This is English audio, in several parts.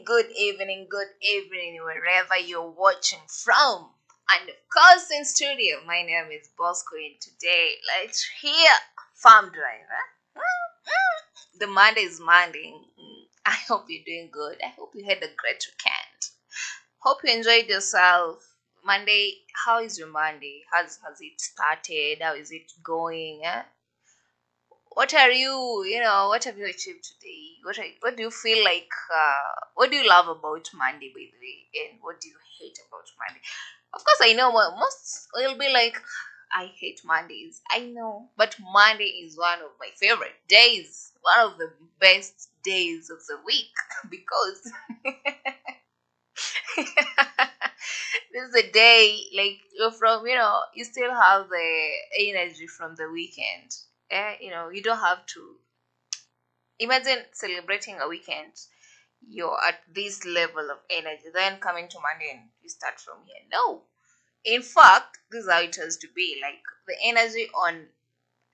good evening, wherever you're watching from. And of course, in studio, my name is Bosco, and today let's hear Farm Driver. The Monday is Monday. I hope you're doing good. I hope you had a great weekend. Hope you enjoyed yourself. Monday, how is your Monday? Has it started? How is it going? What are what have you achieved today? What do you feel like? What do you love about Monday, by the way, and what do you hate about Monday? Of course, I know most will be like, I hate Mondays. I know, but Monday is one of my favorite days, one of the best days of the week because this is a day like you're from, you still have the energy from the weekend. You don't have to imagine celebrating a weekend. You're at this level of energy, then coming to Monday and you start from here. No, in fact, this is how it has to be. Like the energy on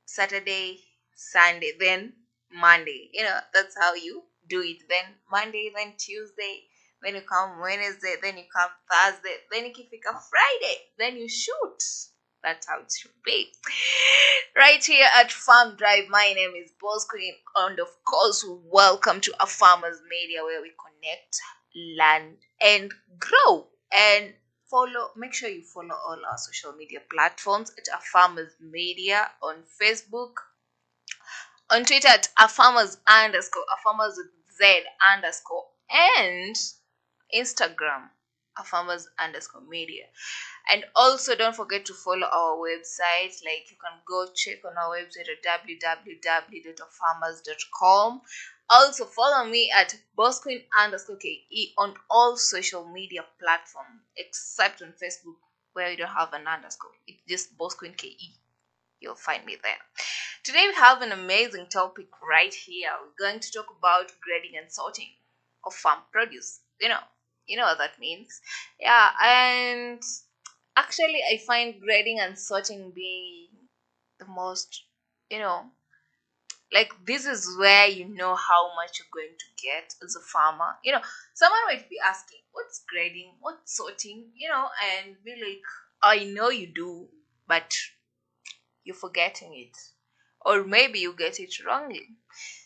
Saturday, Sunday, then Monday. That's how you do it. Then Monday, then Tuesday, then you come Wednesday, then you come Thursday, then if you come Friday, then you shoot. That's how it should be. Right here at Farm Drive, my name is Boss Queen, and of course, welcome to a Farmers Media where we connect, learn, and grow. And make sure you follow all our social media platforms at a Farmers Media on Facebook, on Twitter at a Farmers underscore, a Farmers with Z underscore, and Instagram, a Farmers underscore media. And also, don't forget to follow our website. Like, you can go check on our website at www.farmers.com. Also, follow me at bossqueen underscore KE on all social media platforms except on Facebook, where you don't have an underscore. It's just bossqueen KE. You'll find me there. Today, we have an amazing topic right here. We're going to talk about grading and sorting of farm produce. You know what that means. Yeah, and actually, I find grading and sorting being the most, you know, like this is where you know how much you're going to get as a farmer. Someone might be asking, what's grading? What's sorting? And be like, I know you do, but you're forgetting it. Or maybe you get it wrongly.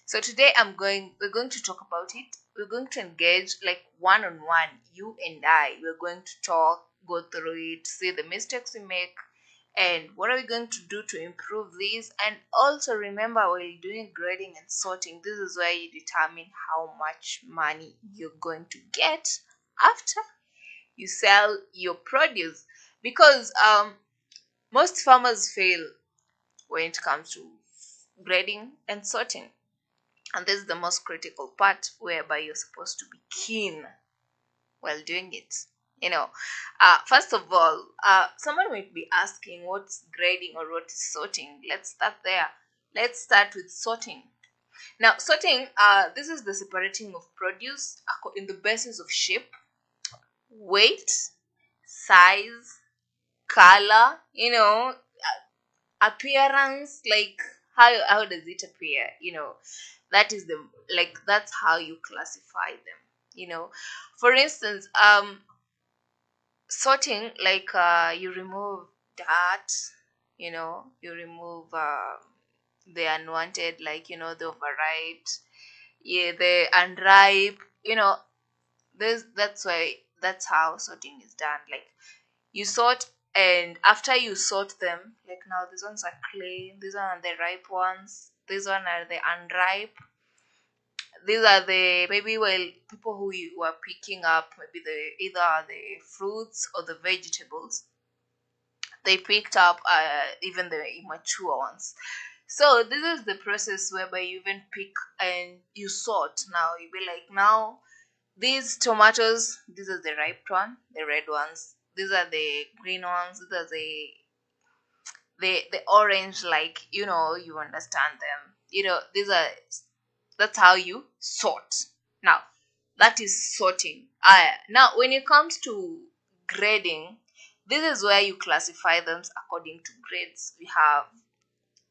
So today we're going to talk about it. We're going to engage like one on one, you and I. We're going to talk, go through it, see the mistakes we make, and what are we going to do to improve these. And also remember, while doing grading and sorting, this is where you determine how much money you're going to get after you sell your produce. Because most farmers fail when it comes to grading and sorting. And this is the most critical part whereby you're supposed to be keen while doing it. First of all, someone might be asking what's grading or what is sorting. Let's start there. Let's start with sorting. Now, sorting, this is the separating of produce in the basis of shape, weight, size, color, appearance, like how does it appear. That is that's how you classify them. For instance, sorting, like you remove dirt, you remove the unwanted, like the overripe, yeah, the unripe. That's how sorting is done. Like, you sort, and after you sort them, like, now these ones are clean, these one are the ripe ones, these one are the unripe, these are the maybe, well, people who you are picking up, maybe the either the fruits or the vegetables they picked up, even the immature ones. So this is the process whereby you even pick and you sort. Now you be like, now these tomatoes, these are the ripe one, the red ones. These are the green ones. These are the orange. Like, you understand them. These are that's how you sort. Now that is sorting. Now when it comes to grading, this is where you classify them according to grades. We have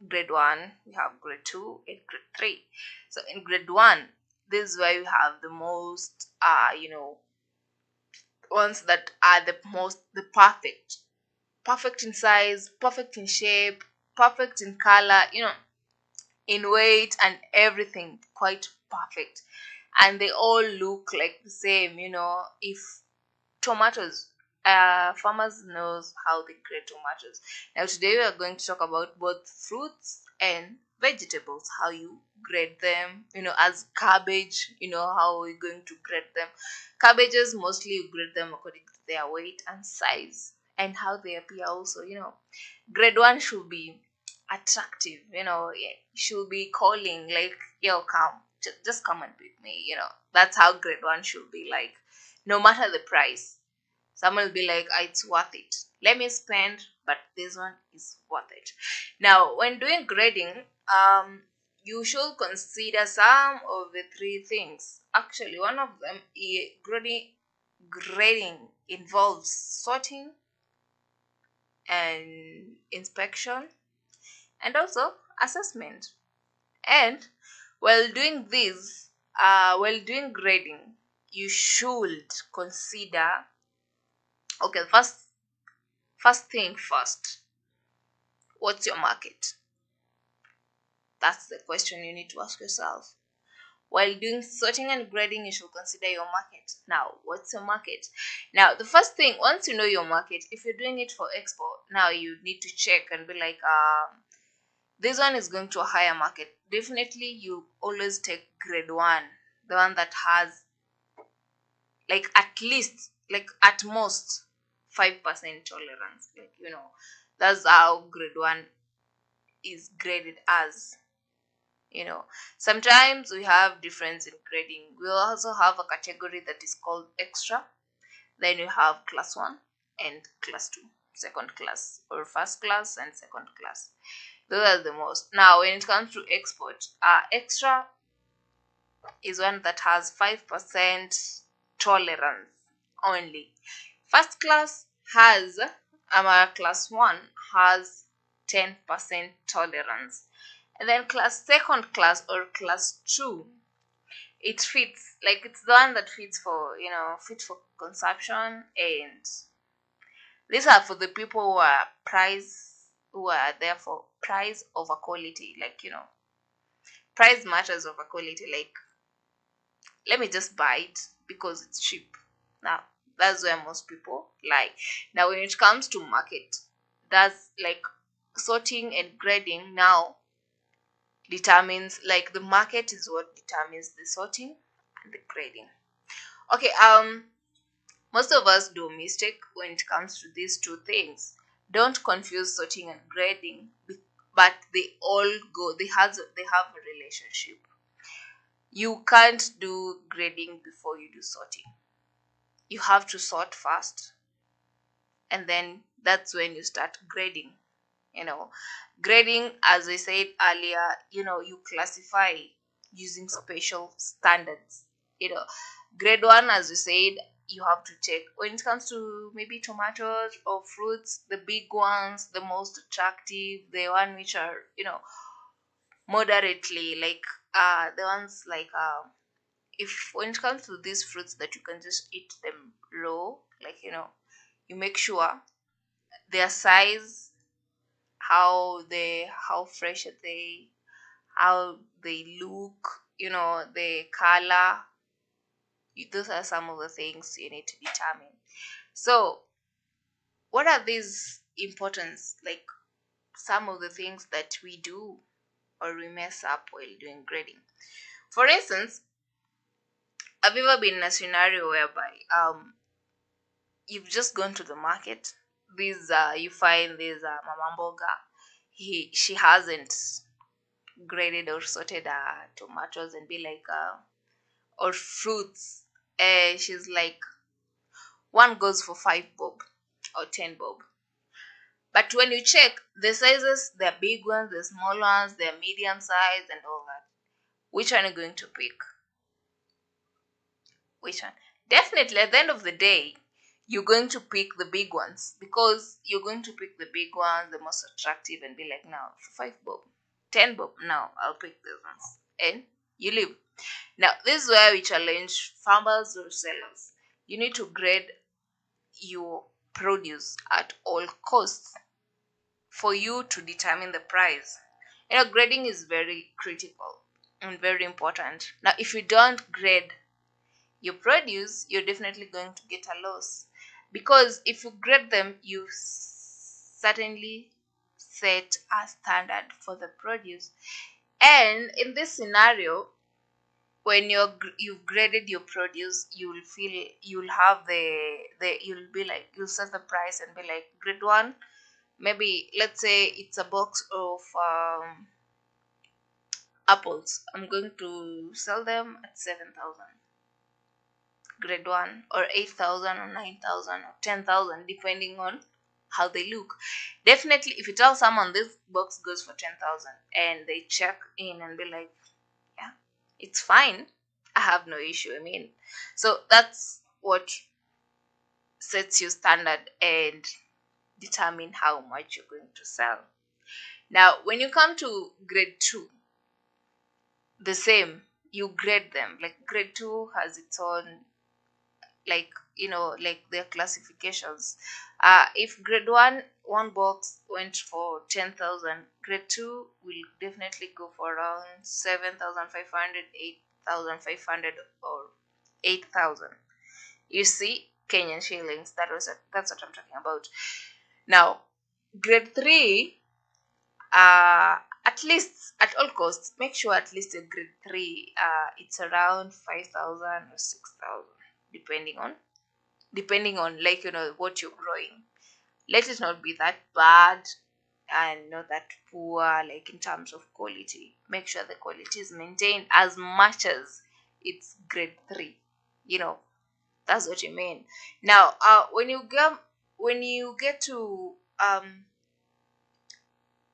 grade 1, we have grade 2, and grade 3. So in grade 1, This is where you have the most ones that are the perfect in size, perfect in shape, perfect in color, in weight and everything, quite perfect. And they all look like the same, if tomatoes, farmers knows how they grade tomatoes. Now today we are going to talk about both fruits and vegetables, how you grade them, as cabbage, how we're going to grade them. Cabbages, mostly you grade them according to their weight and size and how they appear also, grade one should be attractive, yeah, should be calling like, yo, come, just come and pick me, that's how grade one should be like, no matter the price. Someone will be like, it's worth it. Let me spend, but this one is worth it. Now, when doing grading, you should consider some of the three things. Actually, one of them is grading involves sorting and inspection and also assessment. And while doing this, while doing grading, you should consider, okay, first thing first, what's your market? That's the question you need to ask yourself. While doing sorting and grading, you should consider your market. Now, what's your market? Now, the first thing, once you know your market, if you're doing it for export, now you need to check and be like, this one is going to a higher market. Definitely, you always take grade one, the one that has like at least, like at most 5% tolerance. Like, that's how grade one is graded as. Sometimes we have difference in grading. We also have a category that is called extra. Then you have class 1 and class 2, second class, or first class and second class. Those are the most. Now when it comes to export, extra is one that has 5% tolerance only. First class has, class 1 has 10% tolerance. And then second class or class 2, it fits, like it's the one that fits for, fit for consumption. And these are for the people who are there for price over quality. Like, price matters over quality. Like, let me just buy it because it's cheap. Now, that's where most people lie. Now, when it comes to market, that's like sorting and grading now determines, like, the market is what determines the sorting and the grading. Okay, most of us do mistake when it comes to these two things. Don't confuse sorting and grading, but they all go, they have a relationship. You can't do grading before you do sorting. You have to sort first, and then that's when you start grading. Grading, as I said earlier, you classify using special standards. Grade one, as we said, you have to check when it comes to maybe tomatoes or fruits, the big ones, the most attractive, the one which are, moderately, like, the ones like, if when it comes to these fruits that you can just eat them raw, like, you make sure their size, how fresh are they, how they look, the color. Those are some of the things you need to determine. So what are these importance, like some of the things that we do or we mess up while doing grading? For instance, have you ever been in a scenario whereby you've just gone to the market, you find this mama mboga, she hasn't graded or sorted tomatoes and be like, or fruits, she's like, one goes for 5 bob or 10 bob. But when you check the sizes, they're big ones, the small ones, they're medium size and all that. Which one are you going to pick? Which one? Definitely at the end of the day, you're going to pick the big ones, because you're going to pick the big ones, the most attractive, and be like, now for 5 bob, 10 bob, now I'll pick those ones. And you live. Now, this is where we challenge farmers or sellers. You need to grade your produce at all costs for you to determine the price. Grading is very critical and very important. Now, if you don't grade your produce, you're definitely going to get a loss, because if you grade them, you certainly set a standard for the produce. And in this scenario, when you've graded your produce, you'll feel, you'll have the you'll be like, you'll set the price and be like, grade one, maybe let's say it's a box of apples, I'm going to sell them at 7,000, grade one, or 8,000 or 9,000 or 10,000, depending on how they look. Definitely, if you tell someone this box goes for 10,000 and they check in and be like, yeah, it's fine, I have no issue. I mean, so that's what sets you standard and determine how much you're going to sell. Now, when you come to grade two, the same, you grade them. Like grade two has its own, like, like their classifications. If grade one box went for 10,000, grade two will definitely go for around 7,500, 8,500, or 8,000. You see, Kenyan shillings. That's what I'm talking about. Now, grade three, at least at all costs, make sure at least a grade three, it's around 5,000 or 6,000, depending on like, what you're growing. Let it not be that bad and not that poor, like in terms of quality. Make sure the quality is maintained as much as it's grade three. You know, that's what you mean. Now, when you get to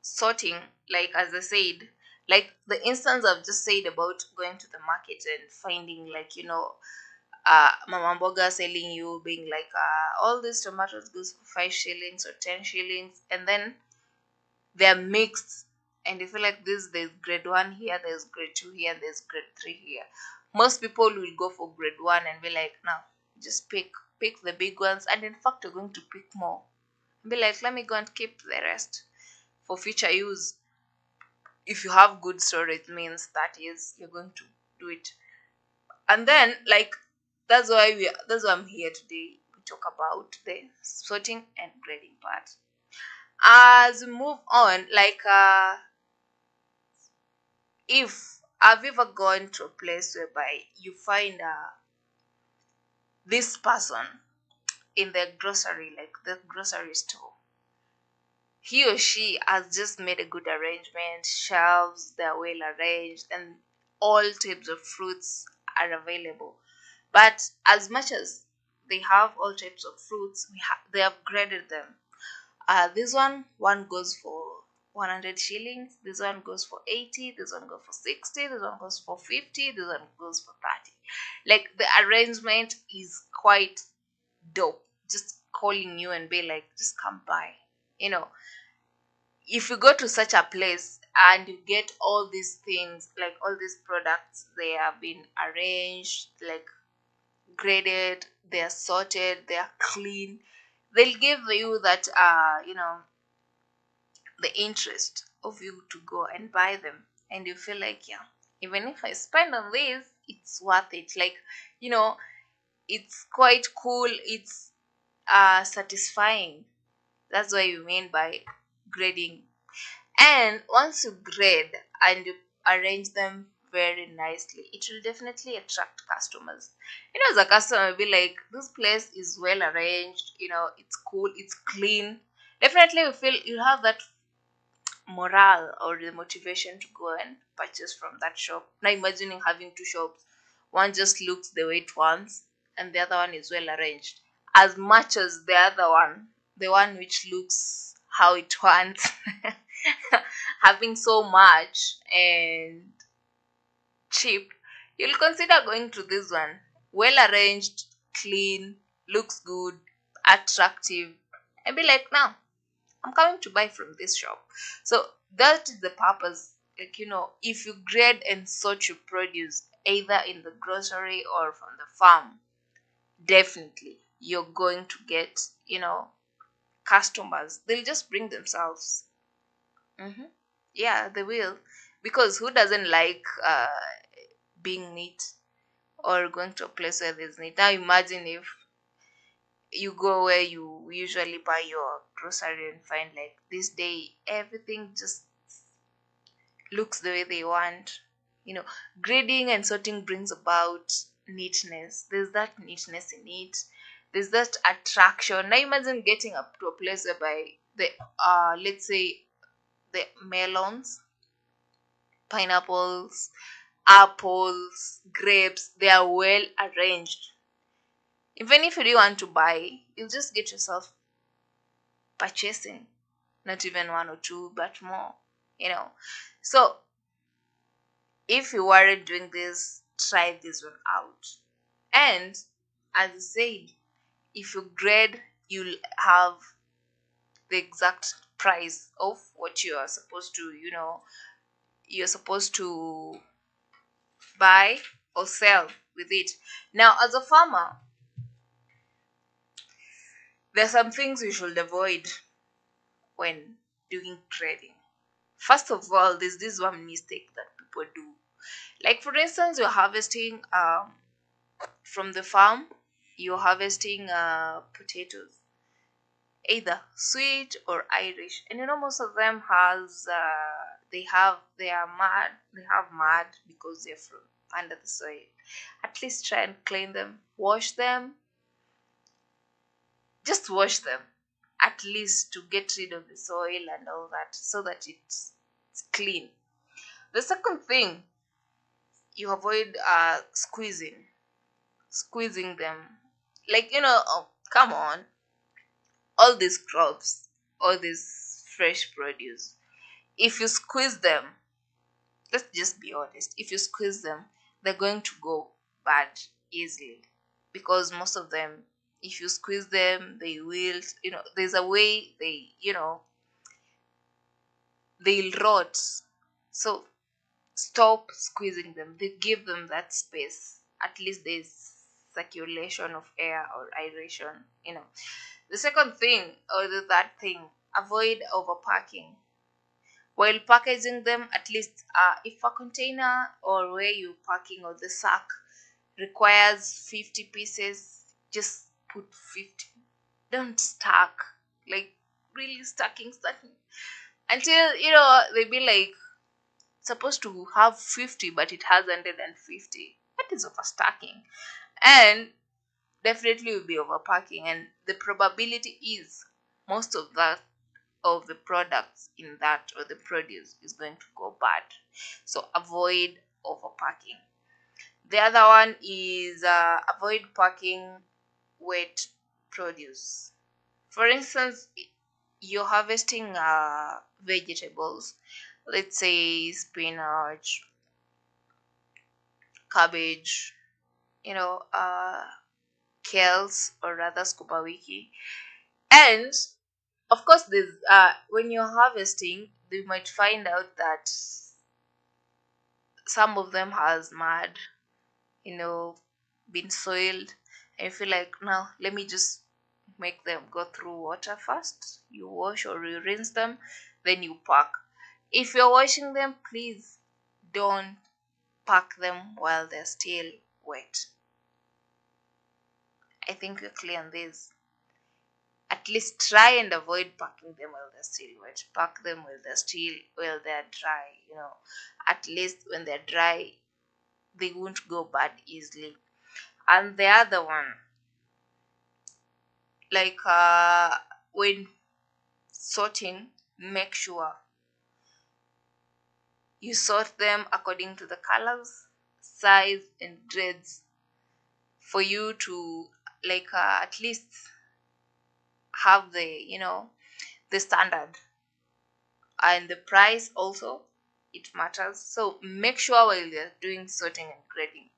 sorting, like as I said, like the instance I've just said about going to the market and finding, like, Mama Mboga selling you, being like, all these tomatoes goes for 5 shillings or 10 shillings, and then they're mixed, and you feel like this, there's grade one here, there's grade two here, there's grade three here. Most people will go for grade one and be like, now just pick the big ones, and in fact, you're going to pick more. Be like, let me go and keep the rest for future use. If you have good storage, means that is, you're going to do it. And then, like, that's why I'm here today. We talk about the sorting and grading part. As we move on, like, if have you ever gone to a place whereby you find this person in the grocery, like the grocery store, he or she has just made a good arrangement, shelves, they're well arranged, and all types of fruits are available. But as much as they have all types of fruits, they have graded them. This one goes for 100 shillings, this one goes for 80, this one goes for 60, this one goes for 50, this one goes for 30. Like, the arrangement is quite dope. Just calling you and be like, just come by. You know, if you go to such a place and you get all these things, like all these products, they have been arranged, like graded, they are sorted, they are clean, they'll give you that, the interest of you to go and buy them, and you feel like, yeah, even if I spend on this, it's worth it. Like, you know it's quite cool, it's satisfying. That's what you mean by grading. And once you grade and you arrange them very nicely, it will definitely attract customers. As a customer, you'll be like, this place is well arranged, it's cool, it's clean. Definitely you feel you have that morale or the motivation to go and purchase from that shop. Now imagining having two shops, one just looks the way it wants and the other one is well arranged. As much as the other one, the one which looks how it wants, having so much and cheap, you'll consider going to this one. Well arranged, clean, looks good, attractive, and be like, now I'm coming to buy from this shop. So that is the purpose Like, if you grade and sort your produce either in the grocery or from the farm, definitely you're going to get, customers. They'll just bring themselves. Hmm. Yeah, they will. Because who doesn't like being neat or going to a place where there's neat? Now imagine if you go where you usually buy your grocery and find like this day everything just looks the way they want. You know, grading and sorting brings about neatness. There's that neatness in it. There's that attraction. Now imagine getting up to a place whereby the let's say the melons, pineapples, apples, grapes, they are well arranged. Even if you do want to buy, you'll just get yourself purchasing. Not even one or two, but more. You know. So if you weren't doing this, try this one out. And as I said, if you grade, you'll have the exact price of what you are supposed to, you're supposed to buy or sell with it. Now, as a farmer, there are some things you should avoid when doing trading. First of all, there's this one mistake that people do. Like, for instance, you're harvesting from the farm, you're harvesting potatoes, either sweet or Irish, and most of them has they have mud because they're from under the soil. At least try and clean them, wash them, just wash them, at least to get rid of the soil and all that, so that it's clean. The second thing, you avoid squeezing them, like oh, come on, all these crops, all this fresh produce, if you squeeze them, let's just be honest, if you squeeze them, they're going to go bad easily. Because most of them, if you squeeze them, they will, there's a way they'll rot. So stop squeezing them. They give them that space. At least there's circulation of air or aeration. The second thing, or the third thing, avoid overpacking. While packaging them, at least if a container or where you're packing or the sack requires 50 pieces, just put 50. Don't stack. Like, really stacking until they be like supposed to have 50 but it has 150. That is overstacking, and definitely will be overpacking, and the probability is most of the products in that or the produce is going to go bad. So avoid overpacking. The other one is avoid packing wet produce. For instance, you're harvesting vegetables, let's say spinach, cabbage, you know, uh, kales, or rather scuba wiki. And of course, there's when you're harvesting, you might find out that some of them has mud, you know, been soiled. And you feel like, now let me just make them go through water first. You wash or you rinse them, then you pack. If you're washing them, please don't pack them while they're still wet. I think we're clear on this. At least try and avoid packing them while they're still wet. Pack them while they're dry. At least when they're dry, they won't go bad easily. And the other one, like when sorting, make sure you sort them according to the colors, size, and grades for you to like at least have the standard, and the price also, it matters. So make sure while you're doing sorting and grading,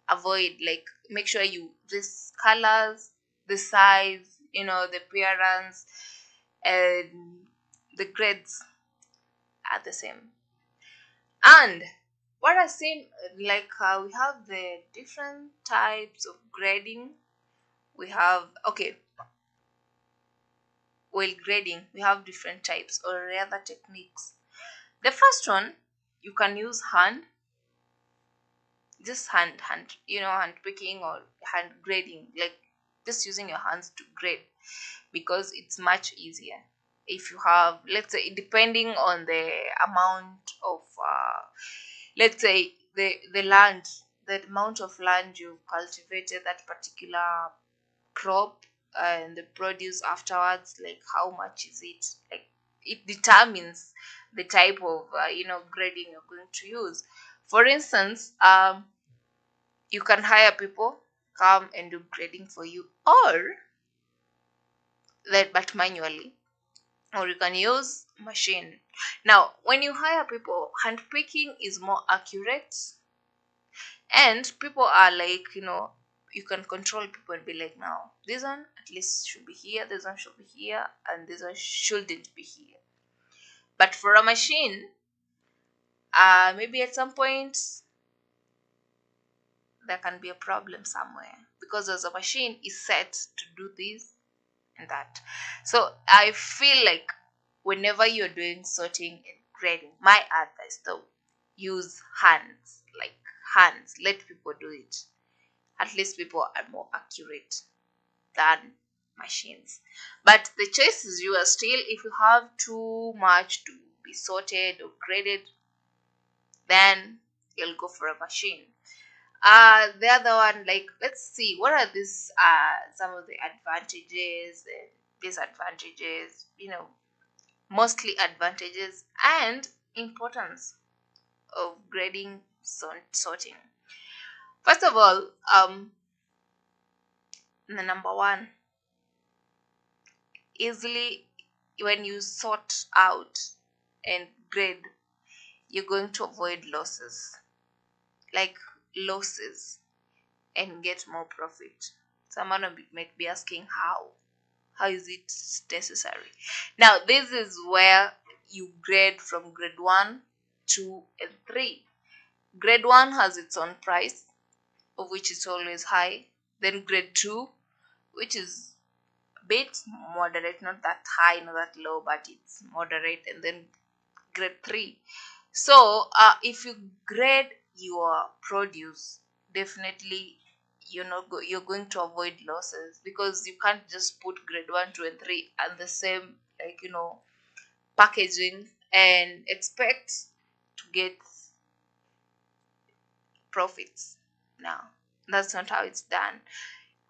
avoid, like, make sure you this colors, the size, the appearance, and the grades are the same. And what I've seen, like we have the different types of grading. We have, okay, while grading, we have different types or rather techniques. The first one, you can use just hand picking or hand grading, like just using your hands to grade, because it's much easier. If you have, let's say, depending on the amount of let's say the land, the amount of land you've cultivated that particular crop, and the produce afterwards, like how much is it, like it determines the type of grading you're going to use. For instance, you can hire people come and do grading for you, or that but manually, or you can use machine. Now when you hire people, hand picking is more accurate, and people are like, you can control people and be like, now this one at least should be here, this one should be here, and this one shouldn't be here. But for a machine, maybe at some point there can be a problem somewhere, because as a machine is set to do this and that. So I feel like whenever you're doing sorting and grading, my advice though, use hands, like hands, let people do it. At least people are more accurate than machines. But the choice is yours still. If you have too much to be sorted or graded, then you'll go for a machine. The other one, like, let's see, what are these some of the advantages and disadvantages, mostly advantages and importance of grading sorting. First of all, the number one, easily, when you sort out and grade, you're going to avoid losses, like losses, and get more profit. Someone might be asking how is it necessary? Now this is where you grade from grade 1, 2 and 3. Grade 1 has its own price, of which is always high. Then grade 2, which is bit moderate, not that high, not that low, but it's moderate. And then grade 3. So if you grade your produce, definitely you're going to avoid losses, because you can't just put grade 1, 2 and 3 and the same, like, packaging, and expect to get profits. Now that's not how it's done.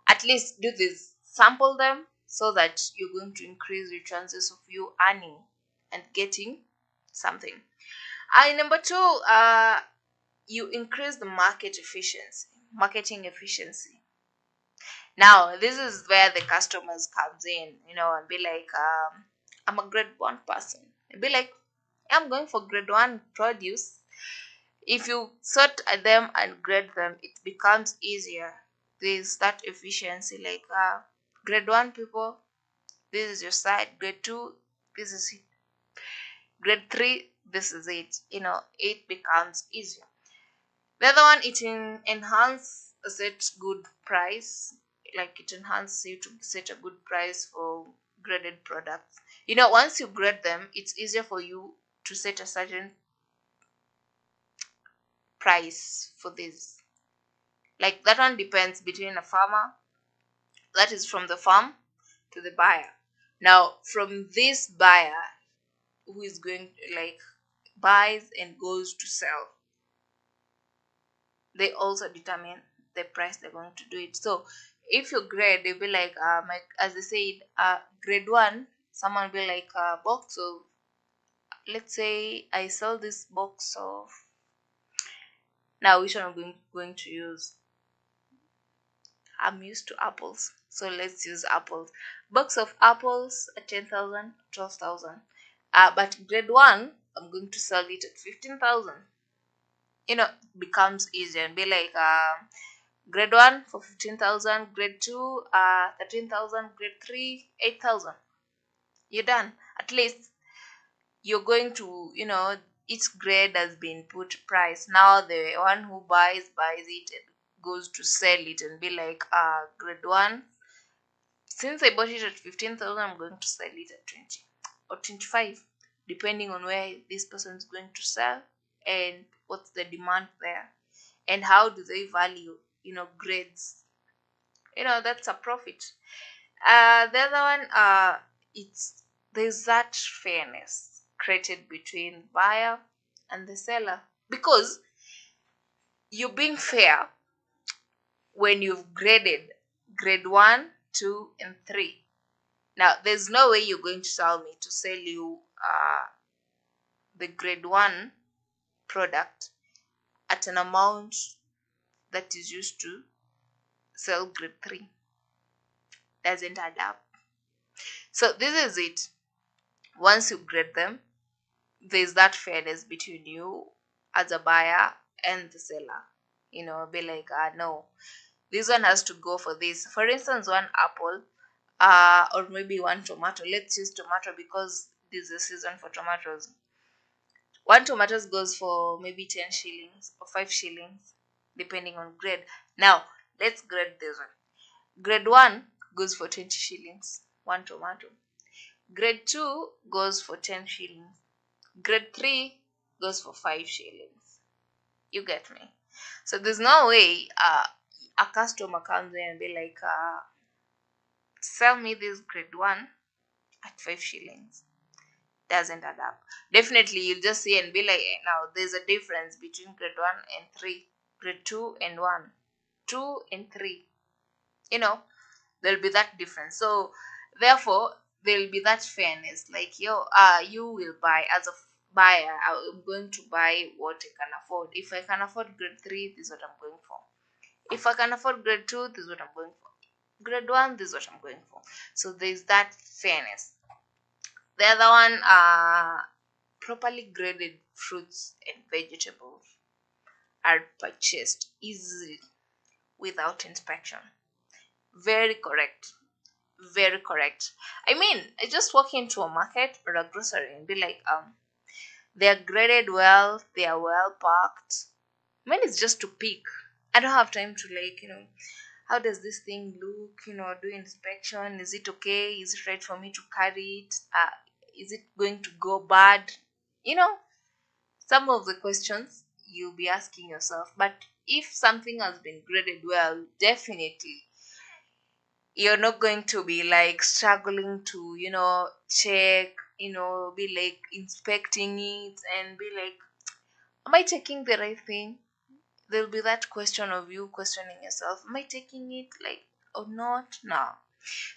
At least do this, sample them, so that you're going to increase your chances of you earning and getting something. Number 2, you increase the marketing efficiency. Now this is where the customers comes in, and be like, I'm a grade 1 person, and be like, I'm going for grade 1 produce. If you sort them and grade them, it becomes easier. There's that efficiency, like, grade 1 people, this is your side. Grade 2, this is it. Grade 3, this is it. It becomes easier. The other one, it enhance a set good price, like it enhances you to set a good price for graded products. Once you grade them, it's easier for you to set a certain price for this. Like that one depends between a farmer, that is from the farm, to the buyer. Now from this buyer, who is going, like, buys and goes to sell, they also determine the price they're going to do it. So if you grade, they'll be like, as I said, grade 1, someone will be like a box of, let's say I sell this box of, now which one I'm going to use, I'm used to apples, so let's use apples. Box of apples at 10,000, 12,000. But grade 1, I'm going to sell it at 15,000. Becomes easier, and be like, grade 1 for 15,000, grade 2 13,000, grade 3 8,000. You're done. At least you're going to each grade has been put price. Now the one who buys it and goes to sell it and be like, grade one, since I bought it at 15,000, I'm going to sell it at 20 or 25, depending on where this person is going to sell and what's the demand there and how do they value, grades. That's a profit. The other one, it's there's that fairness created between buyer and the seller, because you're being fair when you've graded grade one, two, and three. Now, there's no way you're going to tell me to sell you the grade one product at an amount that is used to sell grade three. Doesn't add up. So, this is it. Once you grade them, there's that fairness between you as a buyer and the seller. Be like, no, this one has to go for this. For instance, one apple, or maybe one tomato. Let's use tomato because this is the season for tomatoes. One tomatoes goes for maybe 10 shillings or 5 shillings, depending on grade. Now, let's grade this one. Grade 1 goes for 20 shillings, one tomato. Grade 2 goes for 10 shillings. Grade 3 goes for 5 shillings. You get me? So there's no way a customer comes in and be like, sell me this grade 1 at 5 shillings. Doesn't add up. Definitely, you'll just see and be like, now there's a difference between grade 1 and 3, grade 2 and 1, 2 and 3. There'll be that difference. So, therefore, there'll be that fairness. Like, you will buy as a buyer. I'm going to buy what I can afford. If I can afford grade 3, this is what I'm going for. If I can afford grade 2, this is what I'm going for. Grade 1, this is what I'm going for. So, there's that fairness. The other one, properly graded fruits and vegetables are purchased easily without inspection. Very correct. Very correct. I mean, I just walk into a market or a grocery and be like, they're graded well, they are well packed. I mean, it's just to pick. I don't have time to how does this thing look? Do inspection. Is it okay? Is it right for me to carry it? Is it going to go bad? Some of the questions you'll be asking yourself. But if something has been graded well, definitely you're not going to be like struggling to, check, be like inspecting it and be like, am I taking the right thing? There'll be that question of you questioning yourself, am I taking it like or not? No.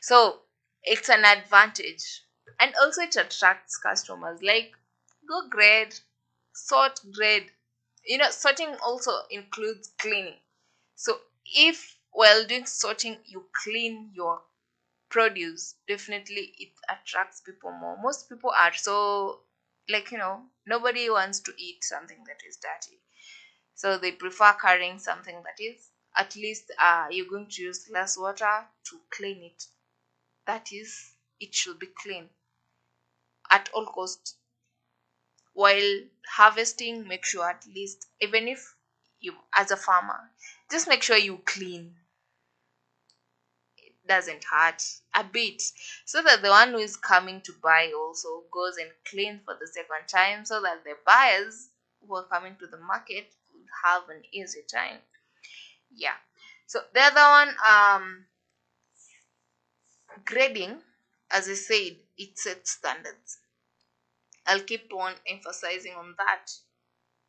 So it's an advantage. And also it attracts customers. Like, go grade, sort, grade. Sorting also includes cleaning. So if while doing sorting you clean your produce, definitely it attracts people more. Most people are so, nobody wants to eat something that is dirty. So they prefer carrying something that is, at least you're going to use less water to clean it. That is, it should be clean at all costs. While harvesting, make sure at least, even if you as a farmer, just make sure you clean. It doesn't hurt a bit, so that the one who is coming to buy also goes and clean for the second time, so that the buyers who are coming to the market will have an easy time. Yeah. So the other one, grading, as I said, it sets standards. I'll keep on emphasizing on that.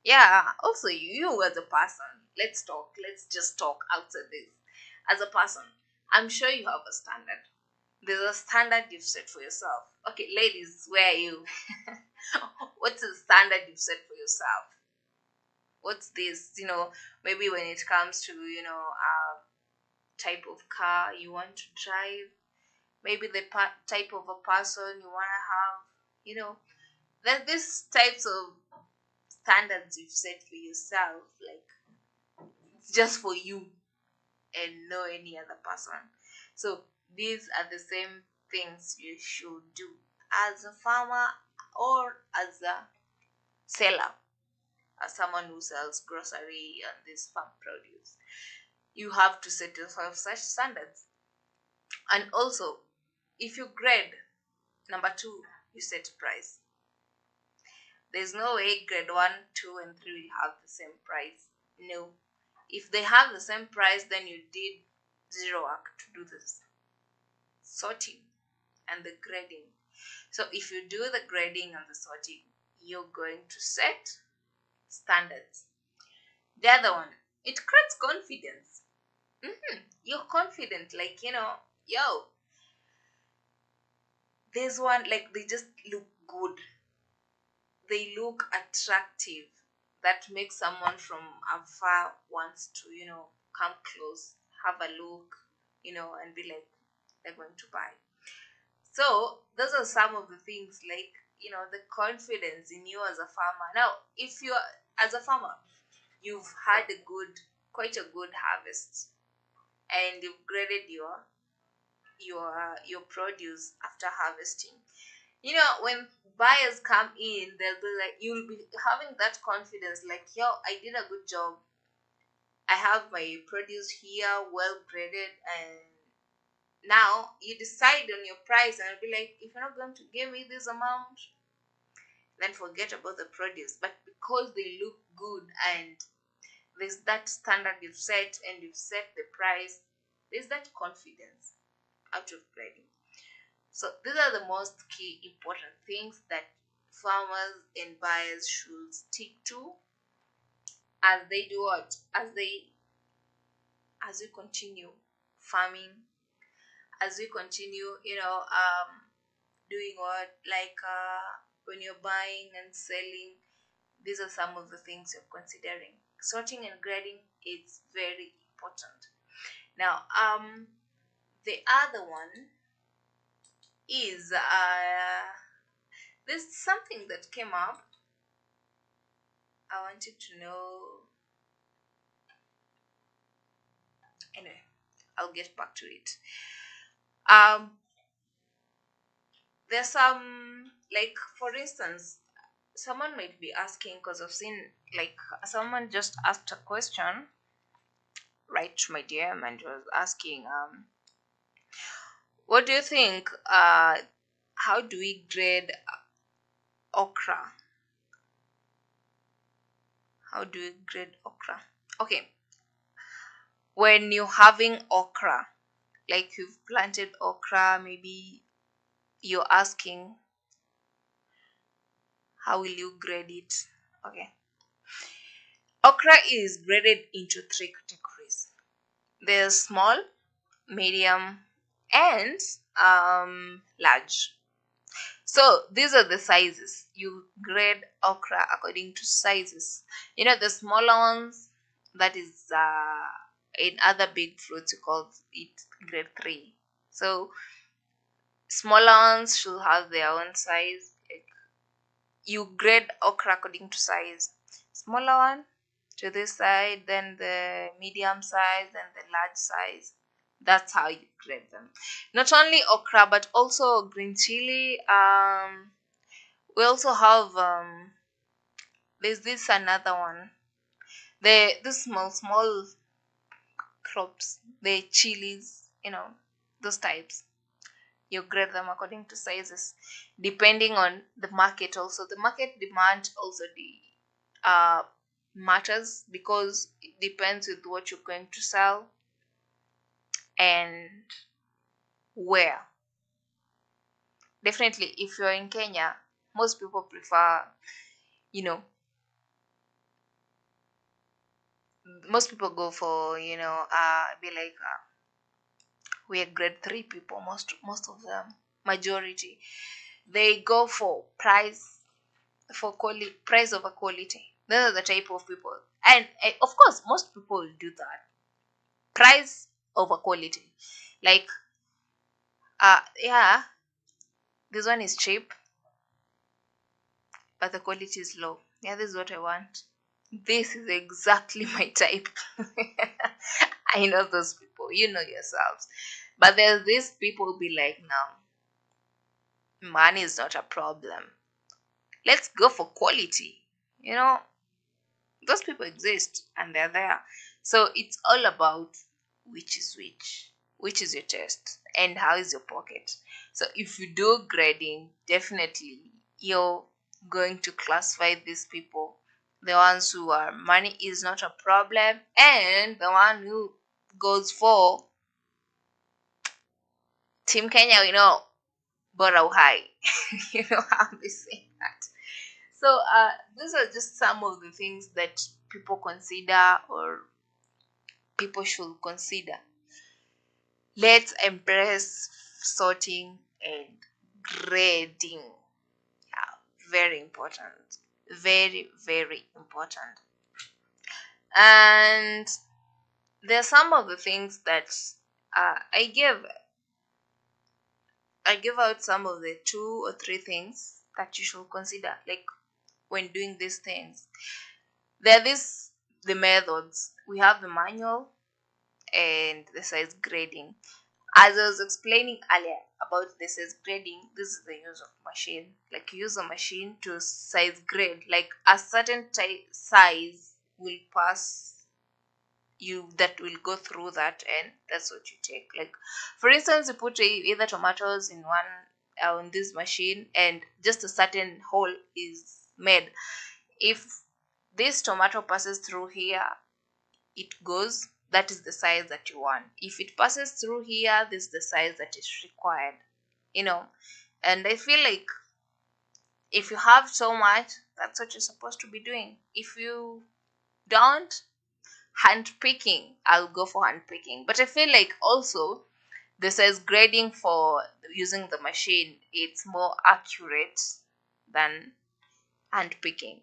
Yeah, also you as a person, let's just talk outside this. As a person, I'm sure you have a standard. There's a standard you've set for yourself. Okay, ladies, where are you? What's the standard you've set for yourself? What's this? Maybe when it comes to, type of car you want to drive, maybe the type of a person you want to have, there's these types of standards you've set for yourself, like it's just for you and no any other person. So these are the same things you should do as a farmer or as a seller, as someone who sells grocery and this farm produce, you have to set yourself such standards. And also, if you grade, number two, you set price. There's no way grade one, two, and three will have the same price. No. If they have the same price, then you did zero work to do this sorting and the grading. So if you do the grading and the sorting, you're going to set standards. The other one, it creates confidence. You're confident, like, yo, there's one, like, they just look good. They look attractive. That makes someone from afar wants to, come close, have a look, and be like, they're going to buy. So those are some of the things, like, the confidence in you as a farmer. Now, if you're as a farmer, you've had quite a good harvest, and you've graded your produce after harvesting. When buyers come in, they'll be like, you'll be having that confidence, like, yo, I did a good job. I have my produce here, well graded, and now you decide on your price, and I'll be like, if you're not going to give me this amount, then forget about the produce. But because they look good and there's that standard you've set, and you've set the price, there's that confidence out of grading. So these are the most key important things that farmers and buyers should stick to as they do what? As we continue farming, as we continue, doing what, like, when you're buying and selling, these are some of the things you're considering. Sorting and grading is very important. Now, the other one is there's something that came up. I wanted to know. Anyway, I'll get back to it. Um, there's some, like, for instance, someone might be asking, because I've seen, like, someone just asked a question right to my DM and was asking, what do you think? How do we grade okra? How do we grade okra? Okay, when you're having okra, like, you've planted okra, maybe you're asking, how will you grade it? Okay, okra is graded into three categories. There's small, medium, and large. So these are the sizes. You grade okra according to sizes. The smaller ones, that is, in other big fruits, you call it grade 3. So smaller ones should have their own size. Like, you grade okra according to size. Smaller one to this side, then the medium size, then the large size. That's how you grade them. Not only okra, but also green chili. We also have, there's this another one. The small crops, the chilies, those types. You grade them according to sizes, depending on the market. Also, the market demand also matters, because it depends with what you're going to sell and where. Definitely, if you're in Kenya, most people prefer, you know, most people go for, be like, we're grade 3 people, most of them, majority, they go for price over quality. Those are the type of people, and of course, most people will do that. Price over quality, like, yeah, this one is cheap, but the quality is low. Yeah, this is what I want. This is exactly my type. I know those people, you know yourselves. But there's these people be like, no, money is not a problem. Let's go for quality. You know, those people exist and they're there. So it's all about which is your taste, and how is your pocket. So if you do grading, definitely you're going to classify these people, the ones who are money is not a problem, and the one who goes for Team Kenya, bora uhai. You know how they say that. So these are just some of the things that people consider, or people should consider. Let's embrace sorting and grading. Yeah, very important. Very, very important. And there are some of the things that I give out some of the 2 or 3 things that you should consider, like when doing these things. There are the methods. We have the manual and the size grading. As I was explaining earlier about the size grading, this is the use of machine. Like, you use a machine to size grade. Like, a certain size will pass you, that will go through that, and that's what you take. Like, for instance, you put either tomatoes in one on this machine, and just a certain hole is made. If this tomato passes through here, it goes, that is the size that you want. If it passes through here, this is the size that is required. And I feel like if you have so much, that's what you're supposed to be doing. If you don't, hand picking, I'll go for hand picking. But I feel like also the size grading for using the machine, it's more accurate than hand picking,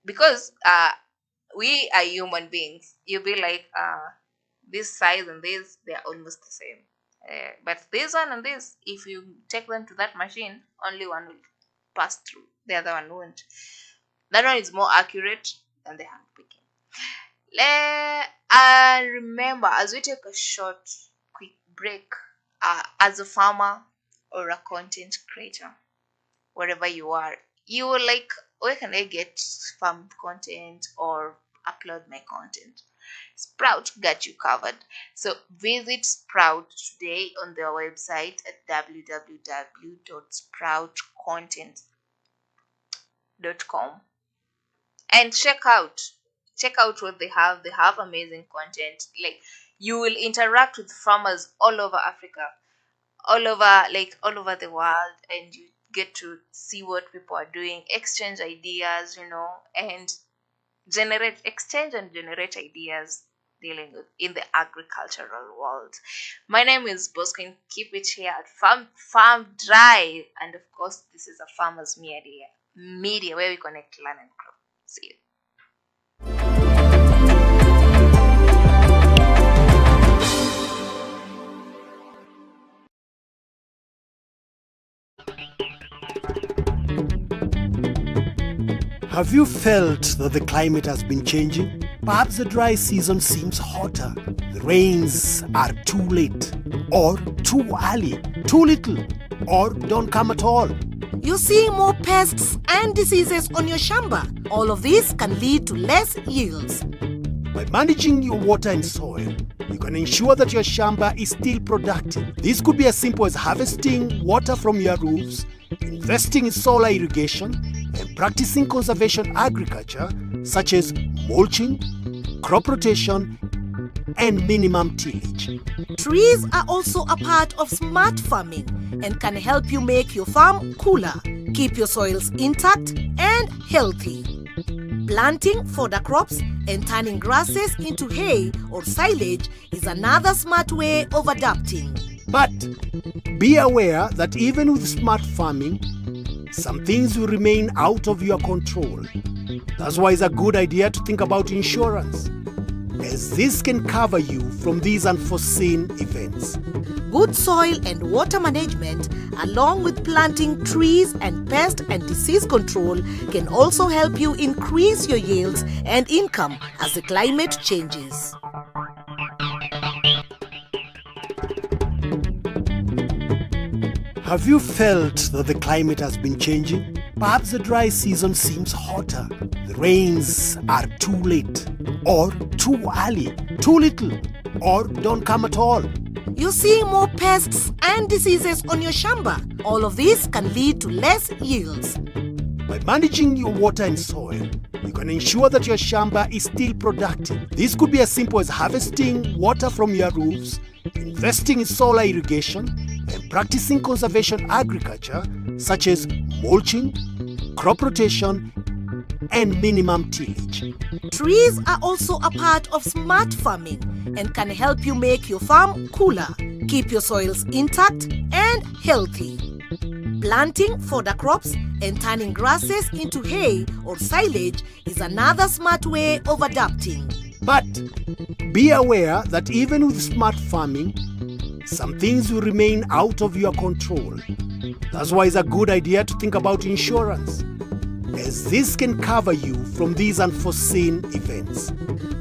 because we are human beings. You'll be like, this size and this, they're almost the same. But this one and this, if you take them to that machine, only one will pass through, the other one won't. That one is more accurate than the hand picking. And remember, as we take a short, quick break, as a farmer or a content creator, wherever you are, you will like, where can I get farm content or upload my content? Sprout got you covered. So visit Sprout today on their website at www.sproutcontent.com and check out what they have. They have amazing content. Like, you will interact with farmers all over Africa, all over the world, and you get to see what people are doing, exchange ideas, and generate ideas dealing with in the agricultural world. My name is Bosco. Keep it here at Farm Drive, and of course, this is a farmers media where we connect, learn, and grow. See you. Have you felt that the climate has been changing? Perhaps the dry season seems hotter. The rains are too late, or too early, too little, or don't come at all. You see more pests and diseases on your shamba. All of this can lead to less yields. By managing your water and soil, you can ensure that your shamba is still productive. This could be as simple as harvesting water from your roofs, investing in solar irrigation, and practicing conservation agriculture such as mulching, crop rotation, and minimum tillage. Trees are also a part of smart farming and can help you make your farm cooler, keep your soils intact and healthy. Planting fodder crops and turning grasses into hay or silage is another smart way of adapting. But be aware that even with smart farming, some things will remain out of your control. That's why it's a good idea to think about insurance, as this can cover you from these unforeseen events. Good soil and water management, along with planting trees and pest and disease control, can also help you increase your yields and income as the climate changes. Have you felt that the climate has been changing? Perhaps the dry season seems hotter. The rains are too late, or too early, too little, or don't come at all. You're seeing more pests and diseases on your shamba. All of this can lead to less yields. By managing your water and soil, you can ensure that your shamba is still productive. This could be as simple as harvesting water from your roofs, investing in solar irrigation, and practicing conservation agriculture such as mulching, crop rotation, and minimum tillage. Trees are also a part of smart farming and can help you make your farm cooler, keep your soils intact and healthy. Planting fodder crops and turning grasses into hay or silage is another smart way of adapting. But be aware that even with smart farming, some things will remain out of your control. That's why it's a good idea to think about insurance, as this can cover you from these unforeseen events.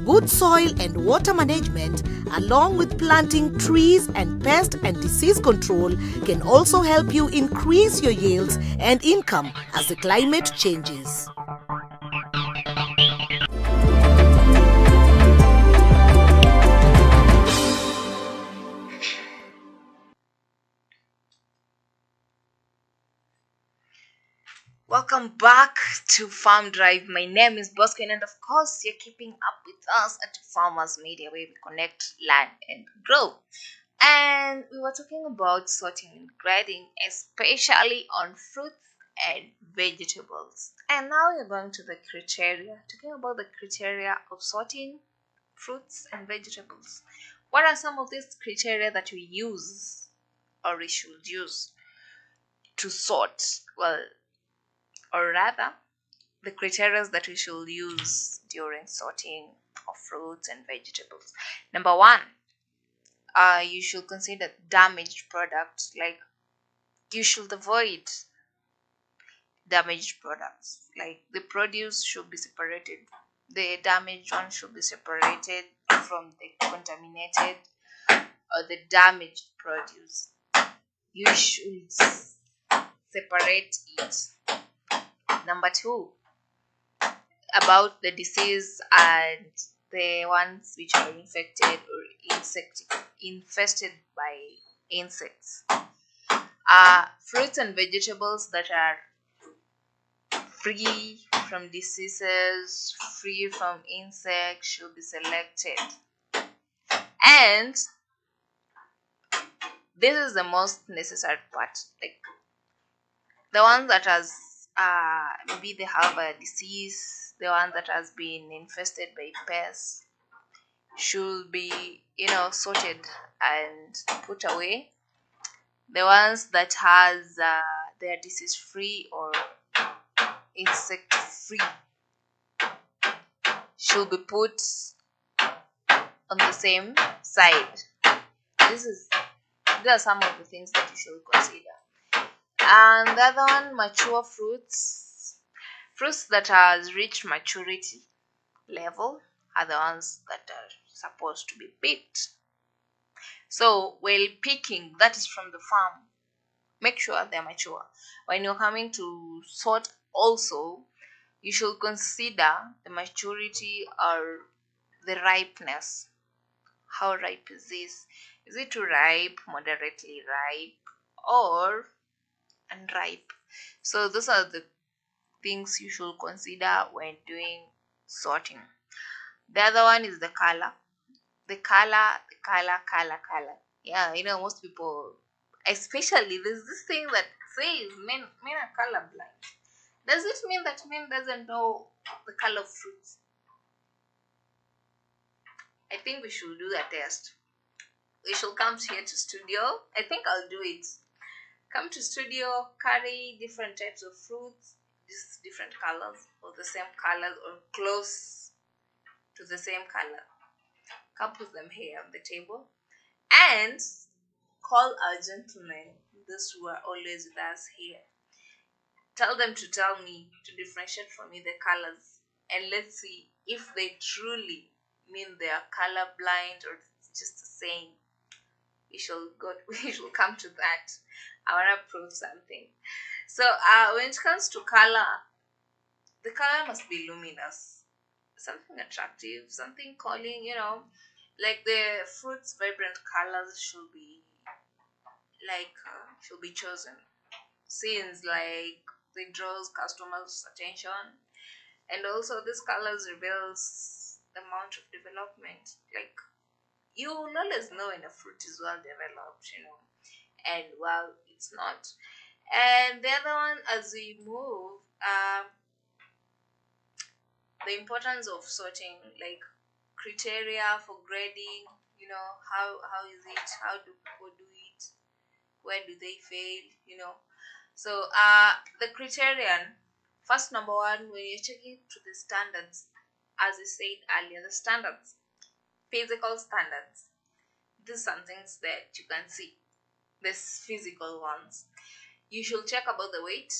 Good soil and water management, along with planting trees and pest and disease control, can also help you increase your yields and income as the climate changes. Welcome back to Farm Drive. My name is Bosco, and of course, you're keeping up with us at Farmers Media, where we connect, learn, and grow. And we were talking about sorting and grading, especially on fruits and vegetables. And now we're going to the criteria, talking about the criteria of sorting fruits and vegetables. What are some of these criteria that we use or we should use to sort? Well, or rather, the criteria that we should use during sorting of fruits and vegetables. Number one, you should consider damaged products. Like, you should avoid damaged products. Like, the produce should be separated. The damaged one should be separated from the contaminated or the damaged produce. You should separate it. Number two, about the disease and the ones which are infected or infested by insects. Fruits and vegetables that are free from diseases, free from insects should be selected. And this is the most necessary part. Like, the ones that has maybe they have a disease, the one that has been infested by pests should be sorted and put away. The ones that has their disease free or insect free should be put on the same side. These are some of the things that you should consider. And the other one, mature fruits. Fruits that has reached maturity level are the ones that are supposed to be picked. So while picking, that is from the farm, make sure they're mature. When you're coming to sort also, you should consider the maturity or the ripeness. How ripe is this? Is it too ripe, moderately ripe, or unripe? So those are the things you should consider when doing sorting. The other one is the color. The color. Yeah, most people, especially there's this thing that says men are colorblind. Does this mean that men doesn't know the color of fruits? I think we should do a test. We should come here to studio. I think I'll do it. Come to studio, carry different types of fruits, just different colors or the same colors or close to the same color. Come put them here on the table and call our gentlemen, those who are always with us here. Tell them to tell me, to differentiate for me the colors, and let's see if they truly mean they are colorblind or it's just a saying. We shall come to that. I want to prove something. So when it comes to color, the color must be luminous, something attractive, something calling, like the fruit's vibrant colors should be chosen. Since like it draws customers' attention, and also this colors reveals the amount of development. Like you will always know when a fruit is well developed, and well it's not. And the other one, as we move, the importance of sorting, like criteria for grading, how is it, how do people do it, where do they fail, so the criterion, first, number one, when you're checking to the standards, as I said earlier, the standards, physical standards, these are things that you can see, these physical ones. You should check about the weight,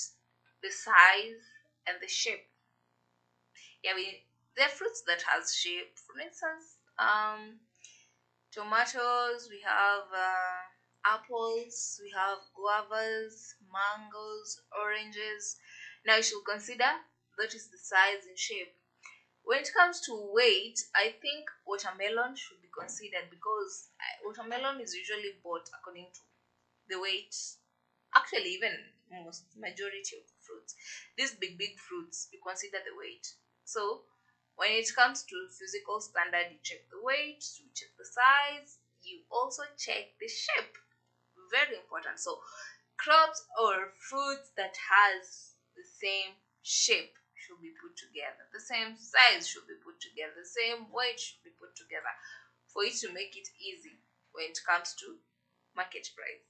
the size, and the shape. Yeah, there are fruits that has shape. For instance, tomatoes. We have apples. We have guavas, mangoes, oranges. Now you should consider that is the size and shape. When it comes to weight, I think watermelon should be considered because watermelon is usually bought according to the weight. Actually, even most majority of fruits, these big fruits, you consider the weight. So when it comes to physical standard, you check the weight, you check the size, you also check the shape. Very important. So crops or fruits that has the same shape should be put together, the same size should be put together, the same weight should be put together for it to make it easy when it comes to market price.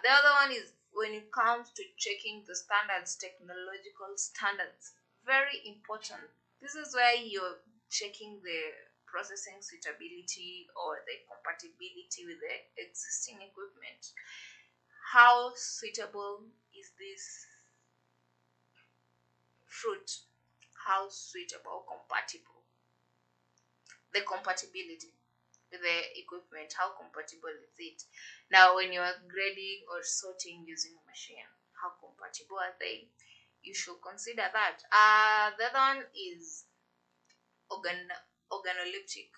The other one is when it comes to checking the standards, technological standards, very important. This is where you're checking the processing suitability or the compatibility with the existing equipment. How suitable is this fruit? How suitable, compatible? The compatibility with the equipment, how compatible is it? Now, when you are grading or sorting using a machine, how compatible are they? You should consider that. The other one is organoleptic.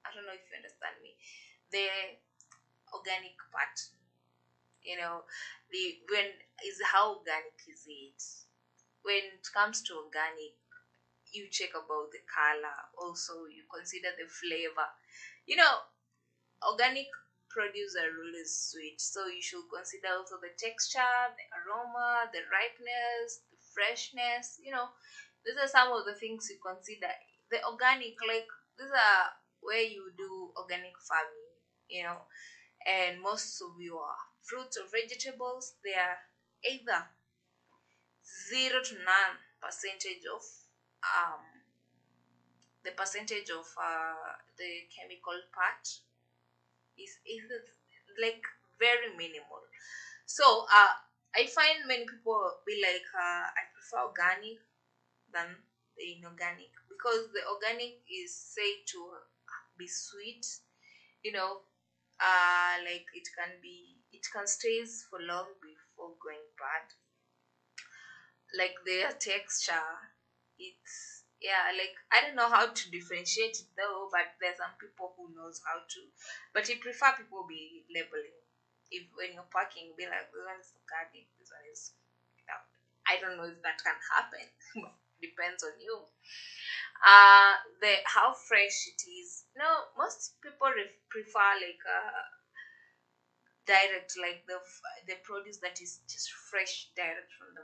I don't know if you understand me. The organic part, the when is how organic is it? When it comes to organic, you check about the color. Also, you consider the flavor. You know, organic produce are really sweet, so you should consider also the texture, the aroma, the ripeness, the freshness. These are some of the things you consider. The organic, like these are where you do organic farming, and most of your fruits or vegetables, they are either 0 to none percentage of um the percentage of the chemical part is either like very minimal. So I find many people be like, I prefer organic than the inorganic because the organic is said to be sweet, you know, like it can stays for long before going bad. Like their texture, it's, yeah, like I don't know how to differentiate it though, but there's some people who knows how to, but I prefer people be labeling. If when you're packing, be like, this one is organic, this one is, yeah. I don't know if that can happen. Depends on you. The how fresh it is. No, most people prefer like direct, like the produce that is just fresh, direct from the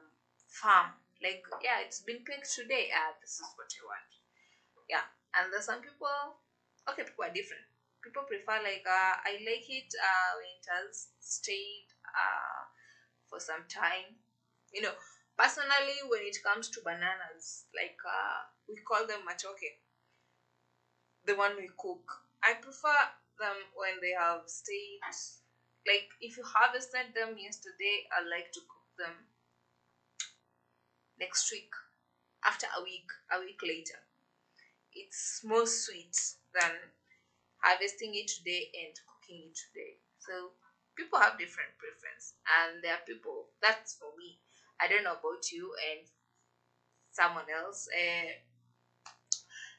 farm. Like, yeah, it's been picked today. This is what I want. Yeah, and there's some people. Okay, people are different. People prefer like, I like it when it has stayed for some time. You know, personally, when it comes to bananas, like we call them matoke, the one we cook. I prefer them when they have stayed. Like if you harvested them yesterday, I like to cook them next week, after a week later. It's more sweet than harvesting it today and cooking it today. So People have different preference, and there are people, that's for me. I don't know about you and someone else.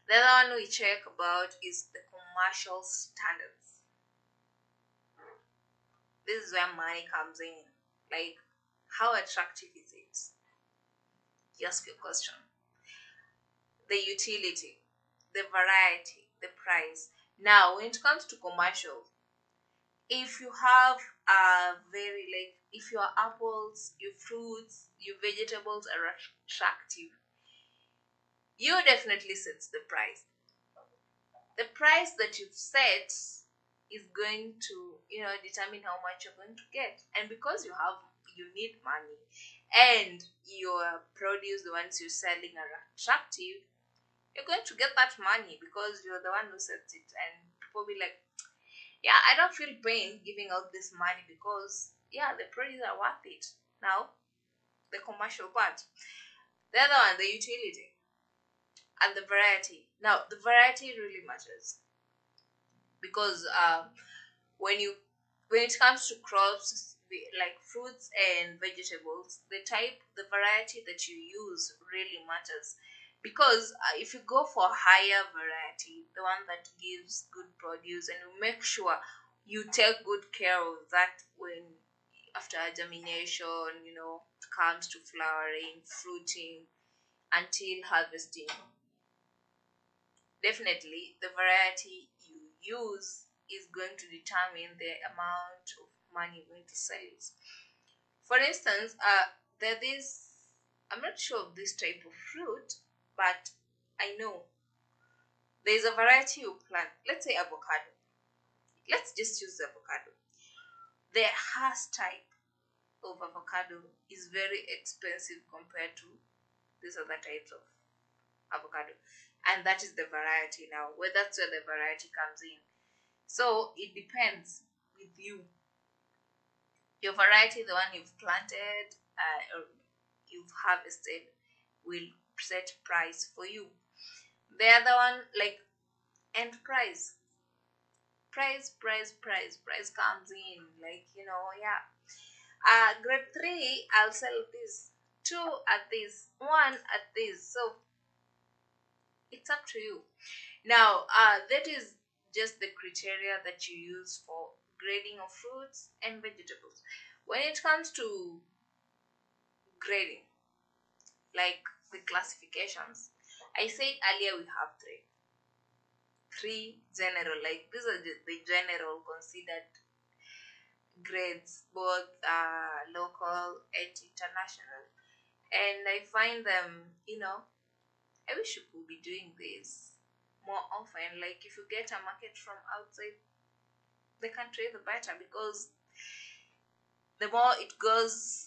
The other one we check about is the commercial standards. This is where money comes in. Like, how attractive is it? You ask your question. The utility, the variety, the price. Now, when it comes to commercial, if you have a very, like, if your apples, your fruits, your vegetables are attractive, you definitely set the price. The price that you've set is going to, determine how much you're going to get. And because you need money, and your produce, the ones you're selling, are attractive, you're going to get that money because you're the one who sets it. And people be like, yeah, I don't feel pain giving out this money because, yeah, the produce are worth it. Now, the commercial part. The other one, the utility and the variety. Now, the variety really matters because when it comes to crops, like fruits and vegetables, the variety that you use really matters. Because if you go for higher variety, the one that gives good produce, and you make sure you take good care of that when after germination, it comes to flowering, fruiting, until harvesting. Definitely, the variety you use is going to determine the amount of money you're going to sell it. For instance, there is, I'm not sure of this type of fruit, but I know there's a variety you plant. Let's say avocado. Let's just use avocado. The Hass type of avocado is very expensive compared to these other types of avocado, and that is the variety. Now, where that's where the variety comes in. So it depends with you. Your variety, the one you've planted or you've harvested, will set price for you. The other one, like, and price comes in, like, yeah. Grade 3, I'll sell this, 2 at this, 1 at this. So it's up to you. Now, that is just the criteria that you use for grading of fruits and vegetables. When it comes to grading, like the classifications, I said earlier we have three general, like these are the general considered grades, both local and international. And I find them, I wish you could be doing this more often. Like, if you get a market from outside the country, the better, because the more it goes,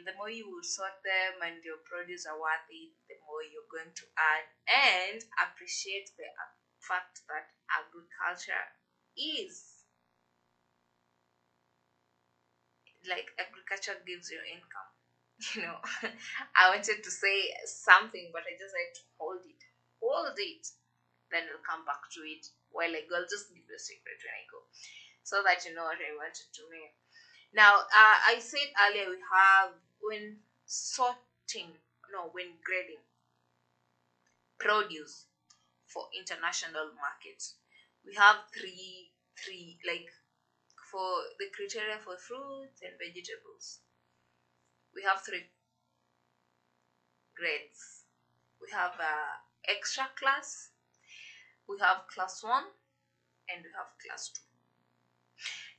the more you will sort them and your produce are worth it, the more you're going to earn and appreciate the fact that agriculture is, like, agriculture gives you income. I wanted to say something, but I just had to hold it, then I'll come back to it while I go. I'll just give you a secret when I go, so that you know what I wanted to mean. Now, I said earlier we have, when grading produce for international markets, we have three, like, for the criteria for fruits and vegetables, we have 3 grades. We have extra class, we have class 1, and we have class 2.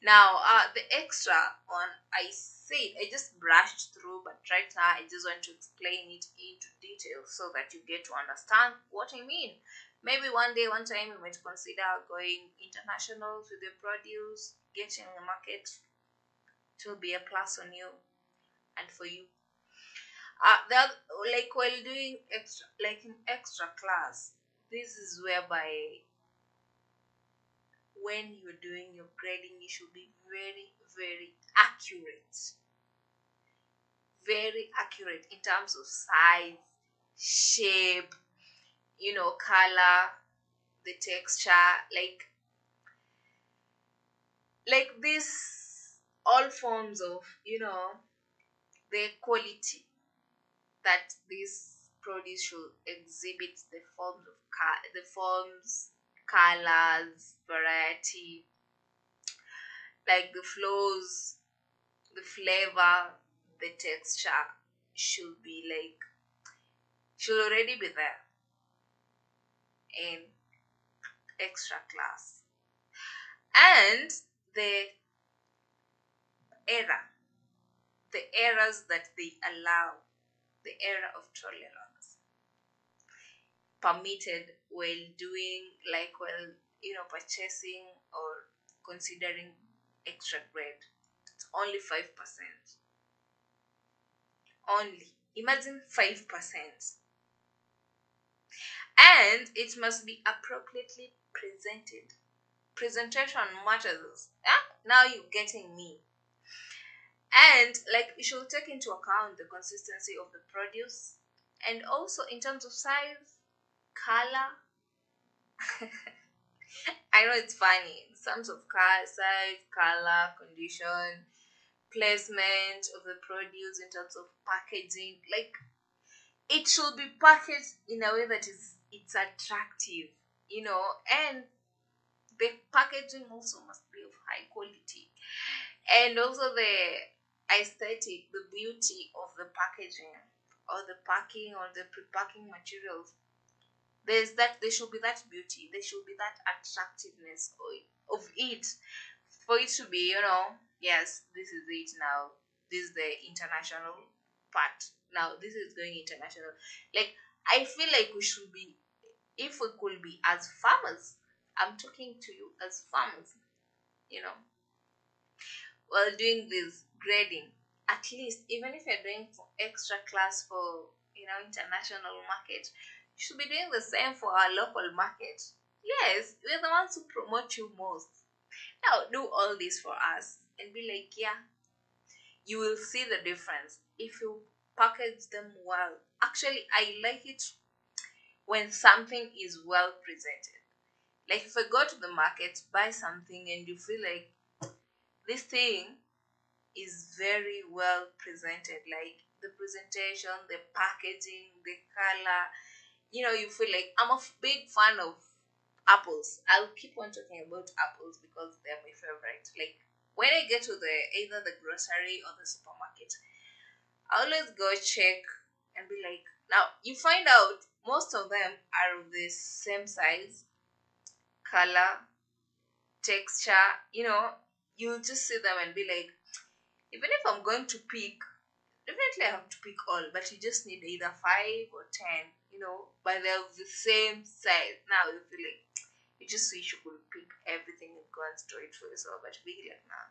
Now, the extra one, I just brushed through, but right now I just want to explain it into detail so that you get to understand what I mean. Maybe one time you might consider going international with your produce, getting a market. It will be a plus on you and for you. Like, while doing extra, like in extra class, this is whereby when you're doing your grading, you should be very, very accurate. Very accurate in terms of size, shape, color, the texture. Like this, all forms of, the quality that this produce should exhibit, the forms, colors, variety, like the flows, the flavor, the texture should be like, should already be there in extra class. And the era, the errors that they allow, the era of tolerance permitted while doing, like, while, purchasing or considering extra grade. It's only 5%. Only. Imagine 5%. And it must be appropriately presented. Presentation matters. Yeah? Now you're getting me. And like, you should take into account the consistency of the produce, and also in terms of size, color. I know it's funny. In terms of size, color, condition, placement of the produce, in terms of packaging, like, it should be packaged in a way that it's attractive, and the packaging also must be of high quality, and also the aesthetic, the beauty of the packaging, or the packing, or the pre-packing materials. There should be that beauty, there should be that attractiveness of it, for it to be, yes, this is it now. This is the international part. Now this is going international. Like, I feel like we should be, if we could be as farmers, I'm talking to you as farmers, you know, while doing this grading, at least, even if you're doing for extra class for, international market, you should be doing the same for our local market. Yes, we're the ones who promote you most. Now do all this for us and be like, yeah, you will see the difference if you package them well. Actually, I like it when something is well presented. Like, if I go to the market, buy something, and you feel like this thing is very well presented, like the presentation, the packaging, the color, you feel like, I'm a big fan of apples. I'll keep on talking about apples because they're my favorite. Like, when I get to either the grocery or the supermarket, I always go check and be like, now you find out most of them are of the same size, color, texture, you just see them and be like, even if I'm going to pick, definitely I have to pick all, but you just need either 5 or 10, but they're of the same size. Now you feel like you just wish you could pick everything and go and store it for yourself, but be like, nah.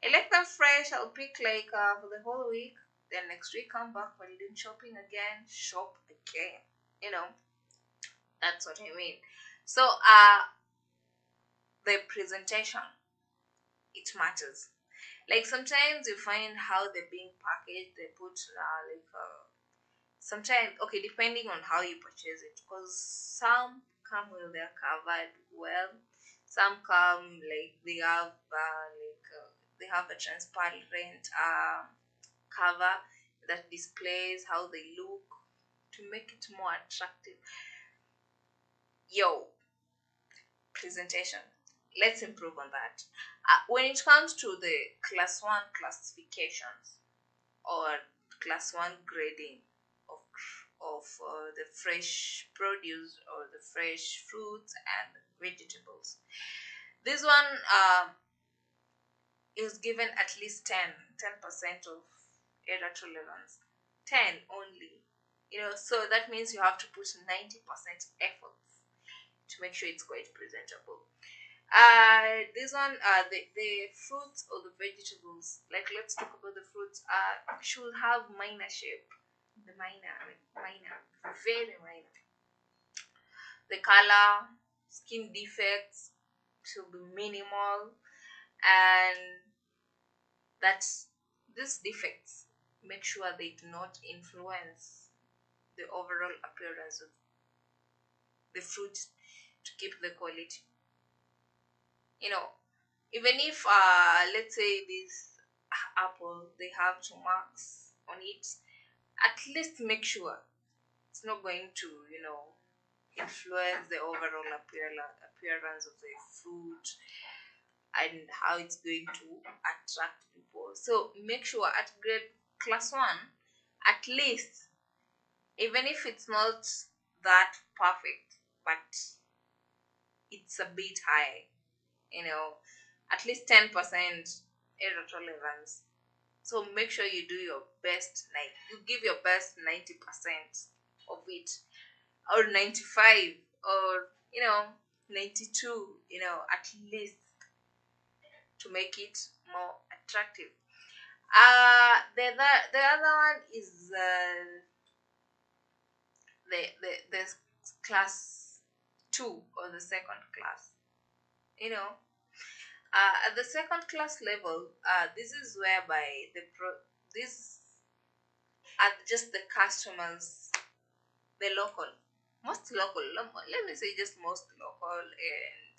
I like them fresh. I'll pick like for the whole week. Then next week come back while you're doing shopping again. Shop again. That's what I mean. So the presentation, it matters. Like, sometimes you find how they're being packaged, they put sometimes, okay, depending on how you purchase it, because some come when they're covered well, some come like they have they have a transparent cover that displays how they look to make it more attractive. Yo, presentation, let's improve on that. When it comes to the class 1 classifications, or class 1 grading of the fresh produce, or the fresh fruits and vegetables, this one is given at least 10% of error tolerance. 10 only, so that means you have to put 90% effort to make sure it's quite presentable. This one, the fruits or the vegetables, like, let's talk about the fruits, should have minor shape. The minor, very minor. The color, skin defects should be minimal, and that these defects, make sure they do not influence the overall appearance of the fruit, to keep the quality. Even if let's say this apple they have 2 marks on it, at least make sure it's not going to influence the overall appearance of the fruit and how it's going to attract people. So make sure at grade class 1, at least, even if it's not that perfect, but it's a bit high, you know at least 10% error tolerance. So make sure you do your best, like you give your best 90% of it, or 95, or 92, at least, to make it more attractive. The other one is the class 2, or the second class. At the second class level, this is whereby these are just the customers, the local, most local, let me say just most local, and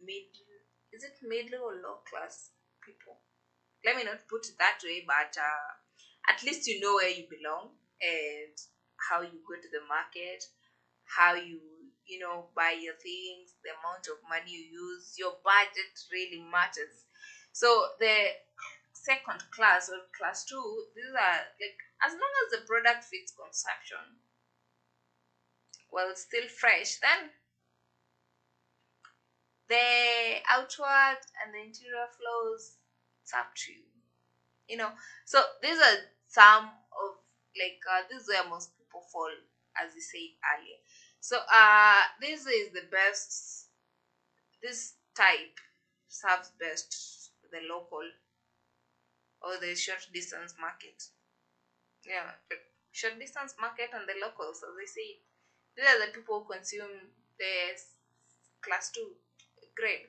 mid, is it middle or low class people? Let me not put it that way, but at least you know where you belong, and how you go to the market, how you buy your things, the amount of money you use, your budget really matters. So the second class, or class 2, these are like, as long as the product fits consumption while still fresh, then the outward and the interior flows, it's up to you. So these are some of, like, this is where most people fall, as we said earlier. So this is the best, this type serves best the local or the short distance market. Yeah, the short distance market and the locals, as they say, these are the people who consume the class 2 grade.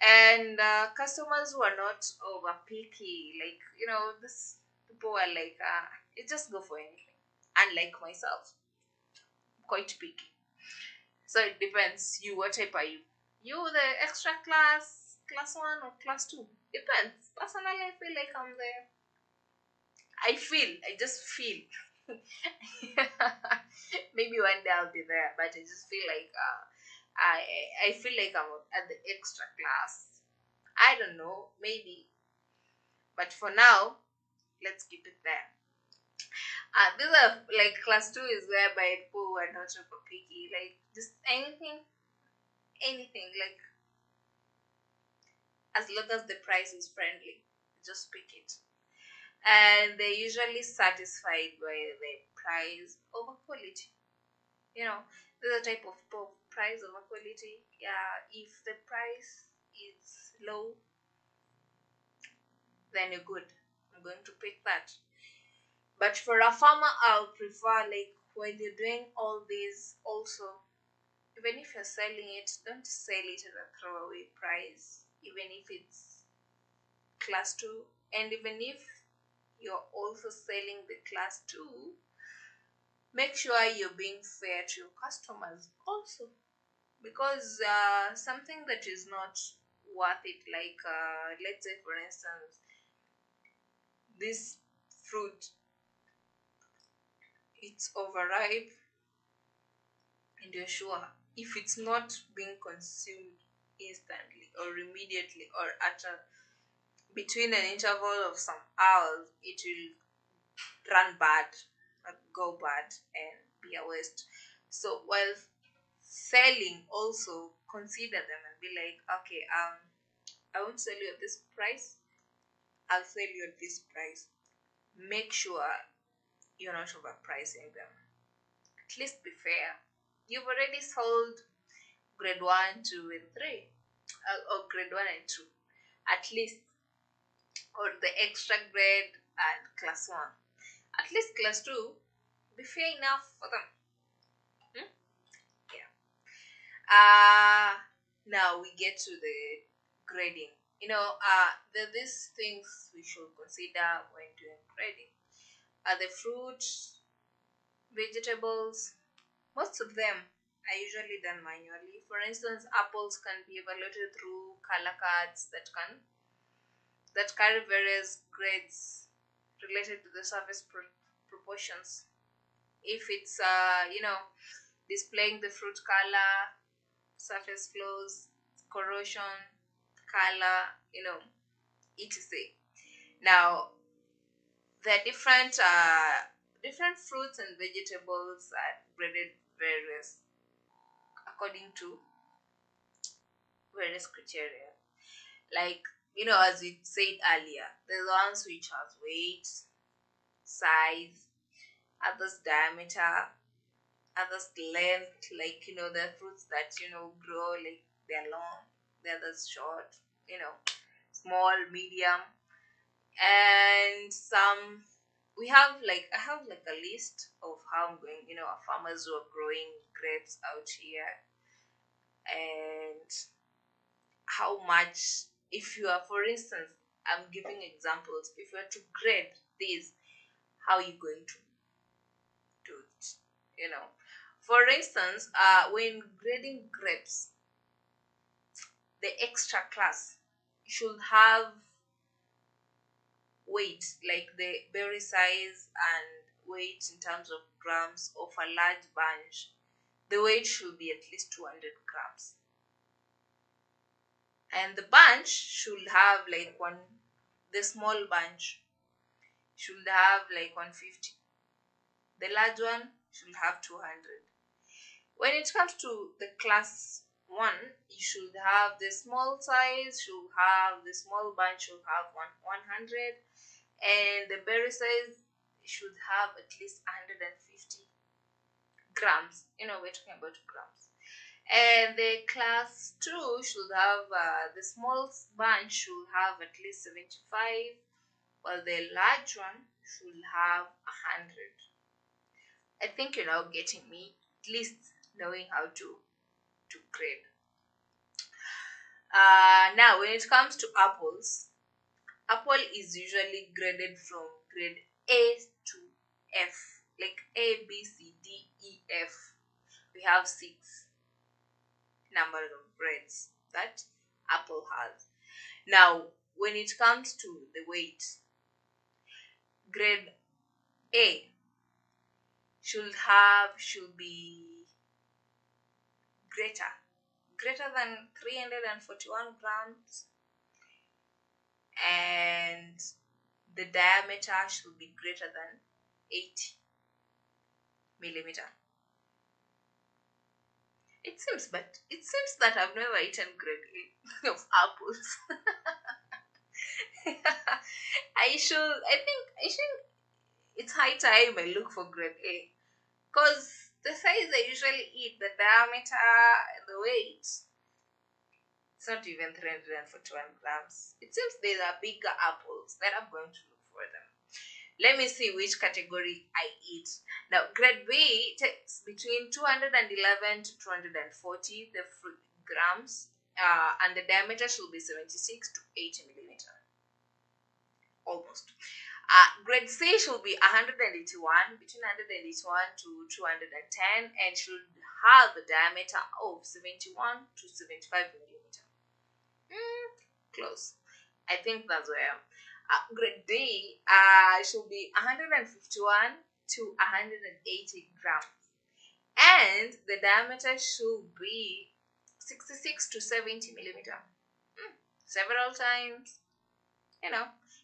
And customers who are not over picky, like, this people are like, you just go for anything. Unlike myself, quite picky. So it depends. You, what type are you? You the extra class 1 or class 2? Depends. Personally, I feel like I'm there. I just feel. Maybe one day I'll be there, but I just feel like I feel like I'm at the extra class. I don't know, maybe, but for now, let's keep it there. These are like class 2 is whereby people who are not super picky, like just anything, like as long as the price is friendly, just pick it. And they're usually satisfied by the price over quality. There's a type of people, price over quality. Yeah, if the price is low, then you're good. I'm going to pick that. But for a farmer, I'll prefer, like, when you're doing all these, also, even if you're selling it, don't sell it at a throwaway price, even if it's class 2. And even if you're also selling the class 2, make sure you're being fair to your customers also. Because something that is not worth it, like, let's say, for instance, this fruit, it's overripe, and you're sure if it's not being consumed instantly or immediately, or at between an interval of some hours, it will run bad, go bad, and be a waste. So while selling, also consider them and be like, okay, I won't sell you at this price, I'll sell you at this price. Make sure you're not overpricing them. At least be fair. You've already sold grade 1, 2, and 3, or grade 1 and 2, at least, or the extra grade and class 1. At least class 2, be fair enough for them. Yeah. Now we get to the grading. There are these things we should consider when doing grading. The fruit, vegetables, most of them, are usually done manually. For instance, apples can be evaluated through color cards that carry various grades related to the surface proportions. If it's displaying the fruit color, surface flows, corrosion, color, etc. Now, the different fruits and vegetables are graded various according to various criteria. Like, as we said earlier, there's ones which has weight, size, others diameter, others length, like the fruits that grow like they're long, the others short, small, medium, and some we have like I have like a list of how I'm going, farmers who are growing grapes out here, and how much. If you are, for instance, I'm giving examples. If you are to grade this, how are you going to do it? For instance, when grading grapes, the extra class should have weight, like the berry size and weight in terms of grams of a large bunch. The weight should be at least 200 grams. And the bunch should have like the small bunch should have like 150. The large one should have 200. When it comes to the class 1, you should have the small size, the small bunch should have 100, and the berry size should have at least 150 grams. We're talking about grams. And the class 2 should have the small bunch should have at least 75, while the large one should have 100. I think you're now getting me, at least knowing how to grade. Now, when it comes to apples, apple is usually graded from grade A to F, like A, B, C, D, E, F. We have 6 numbers of grades that apple has. Now, when it comes to the weight, grade A should be greater than 341 grams, and the diameter should be greater than 80 millimeter. It seems that I've never eaten grade A of apples. I think it's high time I look for grade A, because the size I usually eat, the diameter, the weight, it's not even 341 grams. It seems there are bigger apples that I'm going to look for them. Let me see which category I eat. Now, grade B takes between 211 to 240 grams, and the diameter should be 76 to 80 millimeter. Almost. Grade C should be 181, between 181 to 210, and should have a diameter of 71 to 75 millimeter. Close. I think that's where I am. Grade D should be 151 to 180 grams, and the diameter should be 66 to 70 millimeter. Several times,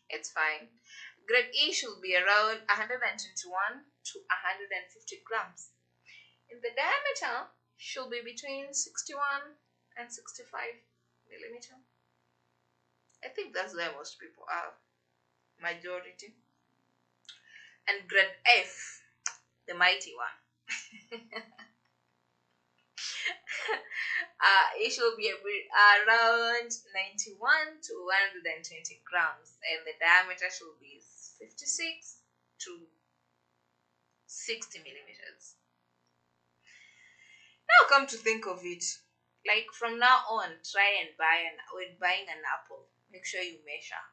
it's fine. Grade E should be around 121 to 150 grams, and the diameter should be between 61 and 65 millimeter. I think that's where most people are, majority. And grade F, the mighty one, it should be around 91 to 120 grams, and the diameter should be 56 to 60 millimeters. Now, come to think of it, like from now on, try and when buying an apple, make sure you measure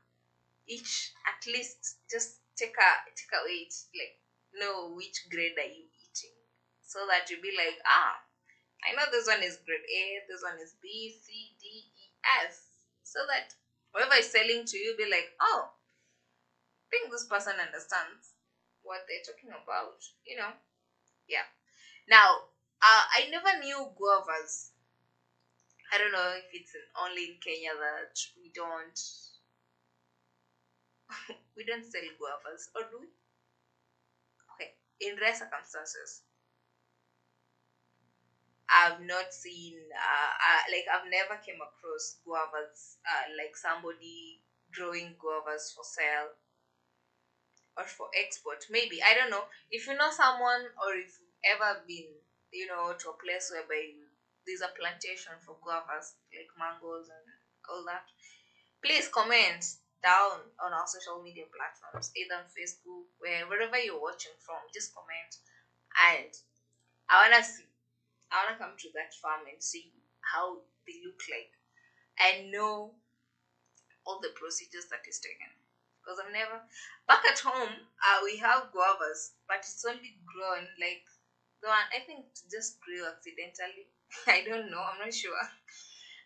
each, at least just take a weight, like know which grade are you eating, so that you'll be like, I know this one is grade A, this one is B, C, D, E, F. So that whoever is selling to you be like, oh, I think this person understands what they're talking about, Yeah. Now, I never knew guavas. I don't know if it's only in Kenya that we don't sell guavas, or do we? Okay, in rare circumstances, I've not seen, like I've never came across guavas, like somebody growing guavas for sale or for export. Maybe, I don't know. If you know someone, or if you've ever been, to a place whereby there's a plantation for guavas, like mangoes and all that, please comment down on our social media platforms, either on Facebook, wherever you're watching from. Just comment, and I wanna see. I wanna come to that farm and see how they look like, and know all the procedures that is taken. Because I've never back at home, we have guavas, but it's only grown like the one I think it just grew accidentally. I don't know. I'm not sure.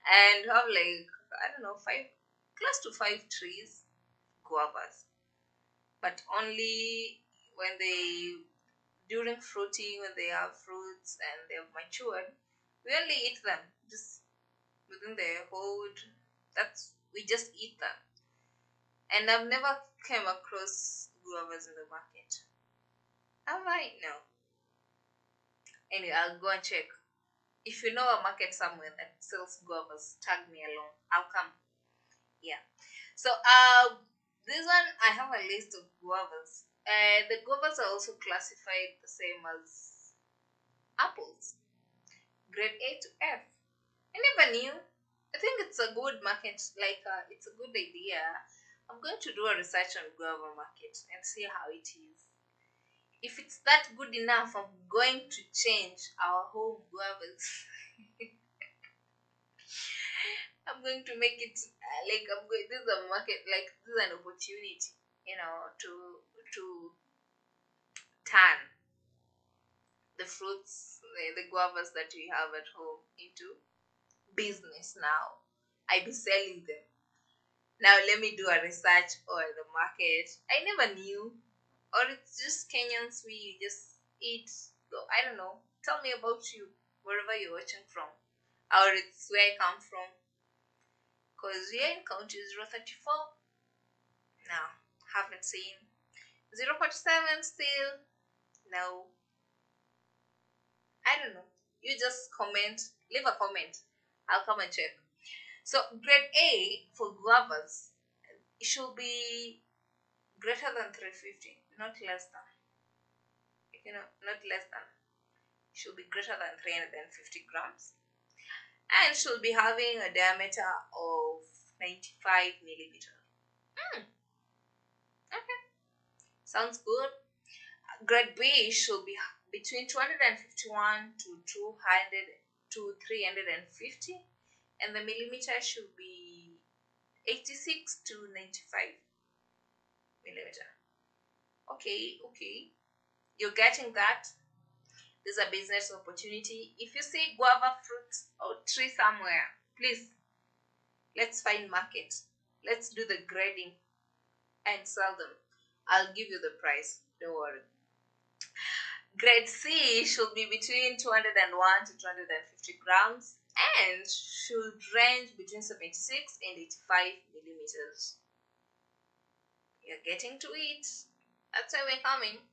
And have like I don't know five, close to 5 trees guavas, but only when they during fruiting, when they have fruits and they have matured, we only eat them just within the hold. That's we just eat them, and I've never came across guavas in the market. Have I? No. Anyway, I'll go and check. If you know a market somewhere that sells guavas, tag me along. I'll come. Yeah. So this one I have a list of guavas. The guavas are also classified the same as apples, grade A to F. I never knew. I think it's a good market, like it's a good idea. I'm going to do a research on guava market and see how it is. If it's that good enough, I'm going to change our home guavas. I'm going to make it like I'm going. This is a market, like this is an opportunity, to turn the fruits, the guavas that we have at home into business. Now I be selling them. Now let me do a research on the market. I never knew, or it's just Kenyans we just eat. I don't know. Tell me about you, wherever you're watching from, or it's where I come from. Because we're in County 034. No, haven't seen 047 still. No, I don't know. You just comment, leave a comment. I'll come and check. So grade A for guavas, it should be greater than 350, not less than. Not less than. It should be greater than 350 grams, and should be having a diameter of 95 millimeters. Okay, sounds good. Grade B should be between 251 to 200 to 350, and the millimeter should be 86 to 95 millimeter. Okay, you're getting that. There's a business opportunity. If you see guava fruit or tree somewhere, please, let's find market. Let's do the grading and sell them. I'll give you the price. Don't worry. Grade C should be between 201 to 250 grams and should range between 76 and 85 millimeters. You're getting to it. That's why we're coming.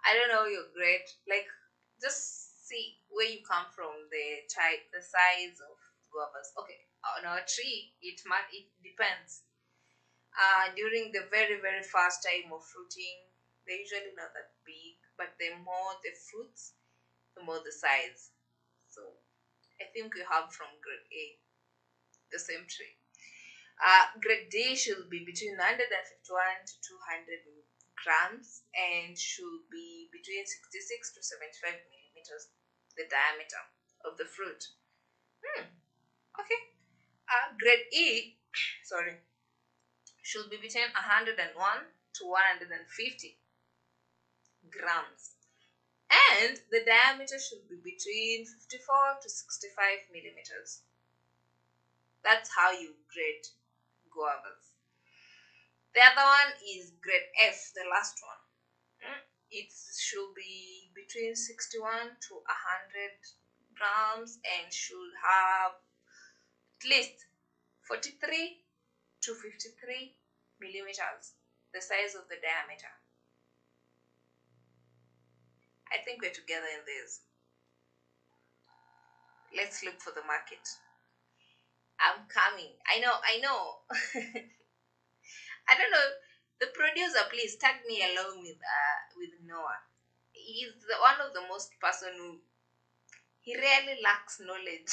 I don't know your grade. Like, just see where you come from, the type, the size of guavas. Okay, on our tree, it depends. During the very, very first time of fruiting, they're usually not that big, but the more the fruits, the more the size. So I think we have from grade A the same tree. Grade D should be between 151 to 200 grams and should be between 66 to 75 millimeters, the diameter of the fruit. Okay. Grade E, sorry, should be between 101 to 150 grams and the diameter should be between 54 to 65 millimeters. That's how you grade guavas. The other one is grade F, the last one. It should be between 61 to 100 grams and should have at least 43 to 53 millimeters, the size of the diameter. I think we're together in this. Let's look for the market. I'm coming. I know. I don't know. The producer, please tag me along with Noah. He's one of the most person who he really lacks knowledge,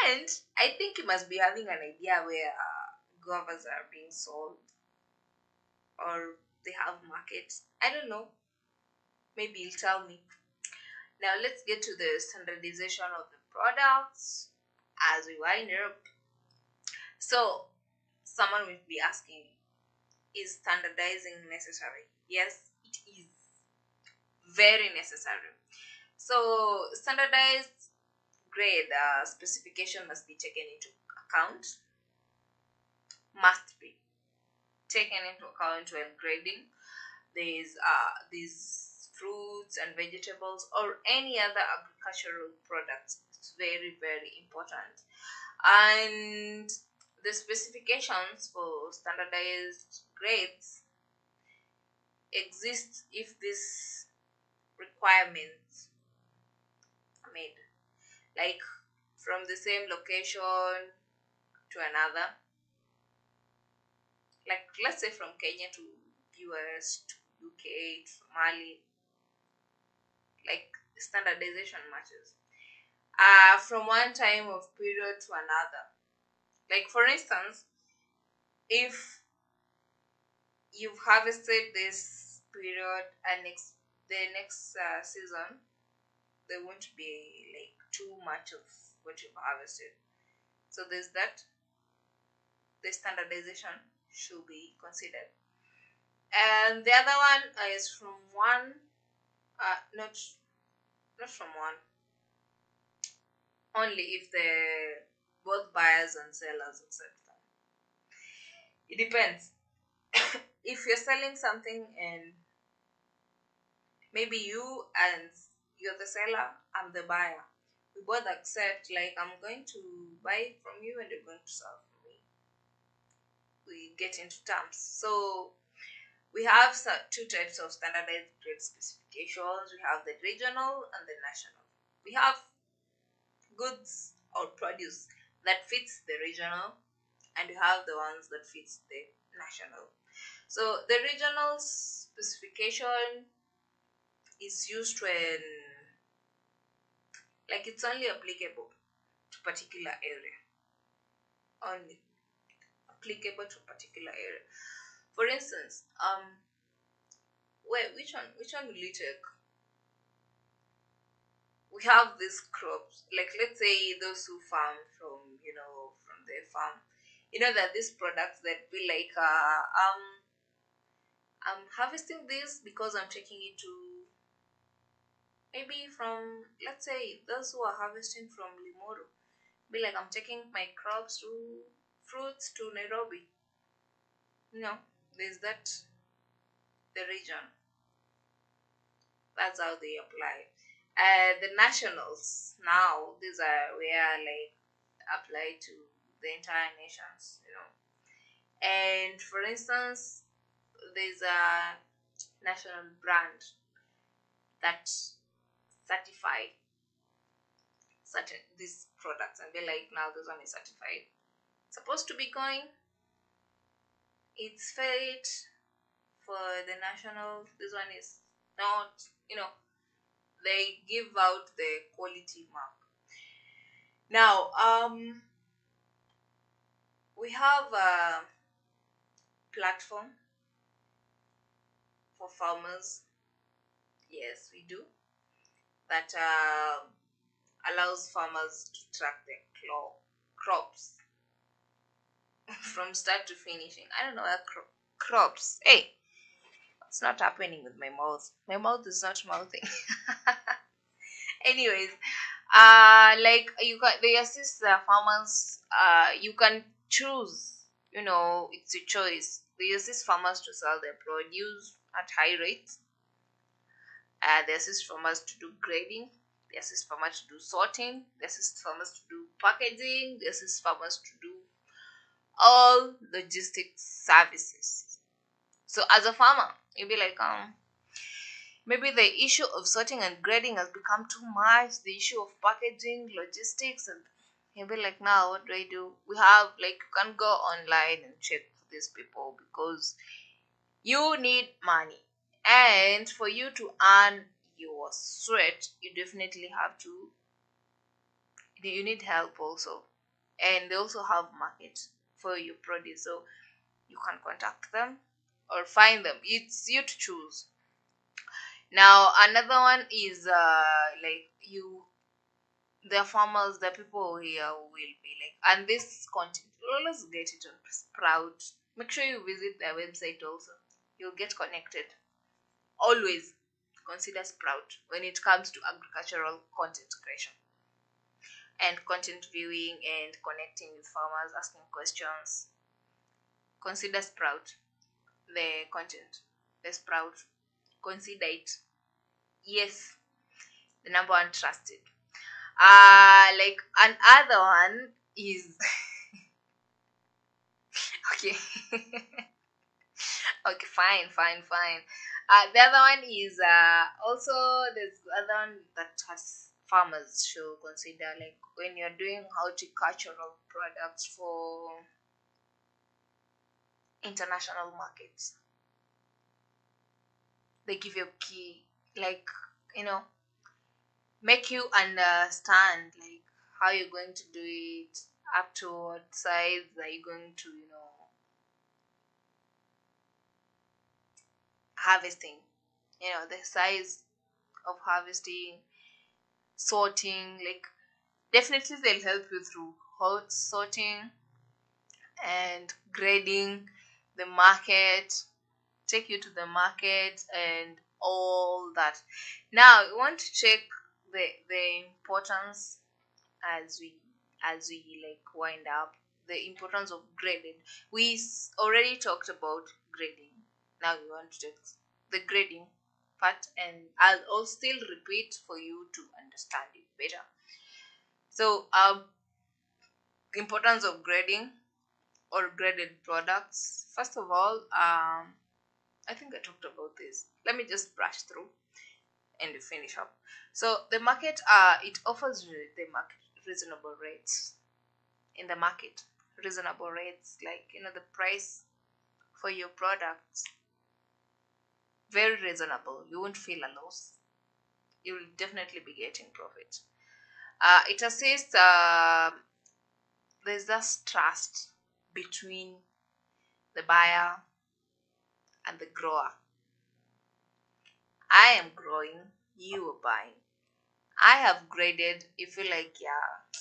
and I think he must be having an idea where guavas are being sold or they have markets. I don't know. Maybe he'll tell me. Now let's get to the standardization of the products as we wind up. So someone will be asking, is standardizing necessary? Yes, it is very necessary. So standardized grade specification must be taken into account, must be taken into account when grading these fruits and vegetables or any other agricultural products. It's very, very important. And the specifications for standardized grades exist if these requirements are made, like from the same location to another, like let's say from Kenya to US to UK to Mali, like standardization matches from one time of period to another. Like for instance, if you've harvested this period and the next season there won't be like too much of what you've harvested, so there's that. The standardization should be considered. And the other one is from one not from one, only if the both buyers and sellers accept them. It depends. If you're selling something and maybe you're the seller, I'm the buyer, we both accept, like I'm going to buy from you and you're going to sell from me, we get into terms. So we have two types of standardized grade specifications. We have the regional and the national. We have goods or produce that fits the regional, and we have the ones that fits the national. So the regional specification is used when, like, it's only applicable to particular area, only applicable to particular area. For instance, which one will you take? We have these crops, like let's say those who farm from their farm, that these products that be like I'm harvesting this because I'm taking it to, maybe from, let's say those who are harvesting from Limuru, be like I'm taking my crops to fruits to Nairobi. There's that, the region. That's how they apply. The nationals, now these are where like apply to the entire nations. And for instance, there's a national brand that certify certain these products, and they're like, now this one is certified, it's supposed to be going, it's failed for the national, this one is not, they give out the quality mark. Now we have a platform for farmers, yes we do, that allows farmers to track their crops from start to finishing. I don't know, crops, hey, It's not happening with my mouth. My mouth is not mouthing. Anyways, like they assist the farmers. You can choose. It's a choice. They assist farmers to sell their produce at high rates. They assist farmers to do grading. They assist farmers to do sorting. They assist farmers to do packaging. They assist farmers to do all logistics services. So as a farmer, you'll be like, maybe the issue of sorting and grading has become too much. The issue of packaging, logistics, and you'll be like, now what do I do? We have like you can go online and check these people because you need money. And for you to earn your sweat, you definitely have to you need help also. And they also have market for your produce. So you can contact them or find them. It's you to choose. Now another one is like the farmers, the people here will be like, and this content you'll always get it on Sprout. Make sure you visit their website also. You'll get connected. Always consider Sprout when it comes to agricultural content creation and content viewing and connecting with farmers, asking questions. Consider Sprout, the content, the Sprout. Consider it. Yes, the number one trusted. Like another one is okay. Okay, fine. The other one is also there's the other one that has farmers should consider, like when you're doing horticultural products for international markets. They give you a key, like you know, make you understand like how you're going to do it, up to what size are you going to, harvesting, the size of harvesting, sorting, like definitely they'll help you through hot sorting and grading the market, take you to the market and all that. Now we want to check the importance as we like wind up, the importance of grading. We already talked about grading. Now we want to take the grading part, and I'll still repeat for you to understand it better. So importance of grading or graded products. First of all, I think I talked about this. Let me just brush through and finish up. So the market, it offers the market reasonable rates in the market. Reasonable rates, like the price for your products, very reasonable. You won't feel a loss. You will definitely be getting profit. It assists. There's this trust between the buyer and the grower. I am growing, you are buying. I have graded. You feel like, yeah,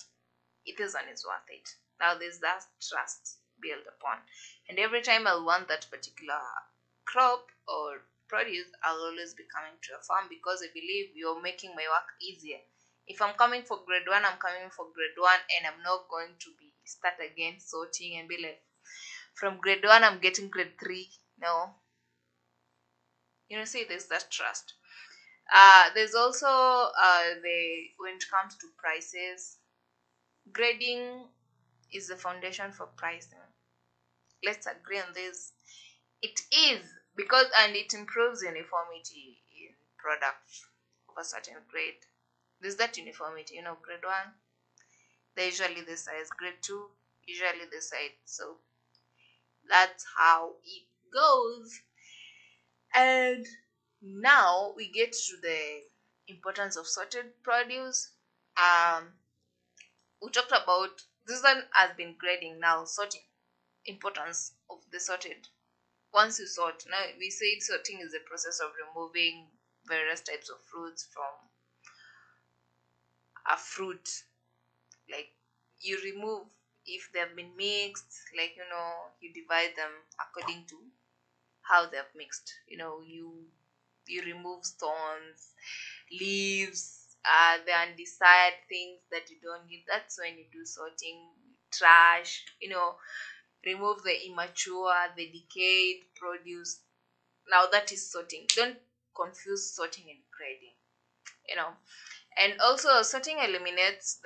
it is and it's worth it. Now there's that trust built upon, and every time I'll want that particular crop or produce, I'll always be coming to a farm because I believe you're making my work easier. If I'm coming for grade one, I'm coming for grade one, and I'm not going to be start again sorting and be like, from grade one I'm getting grade three. No, see, there's that trust. There's also the when it comes to prices, grading is the foundation for pricing. Let's agree on this. It is because, and it improves uniformity in products of a certain grade. There's that uniformity, grade one, they're usually this size, grade two, usually this size. So that's how it goes. And now we get to the importance of sorted produce. We talked about this one has been grading, now sorting. Importance of the sorted. Once you sort, now we said sorting is the process of removing various types of fruits from a fruit. Like you remove if they have been mixed, like you divide them according to how they've mixed. You remove stones, leaves, the undesired things that you don't need. That's when you do sorting. Trash, remove the immature, the decayed produce. Now that is sorting. Don't confuse sorting and grading. you know and also sorting eliminates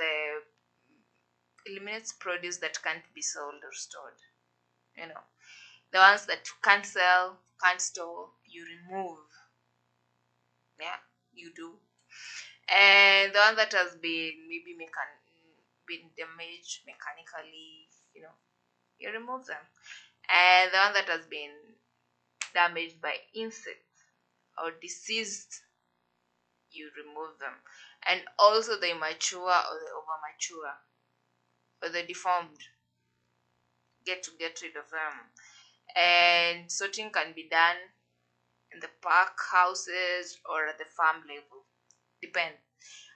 produce that can't be sold or stored. you know the ones that you can't sell, can't store, you remove. Yeah, you do. And the one that has been maybe been damaged mechanically, you remove them. And the one that has been damaged by insects or diseased, you remove them. And also the immature or the overmature or the deformed, get rid of them. And sorting can be done in the park houses or at the farm level. Depend.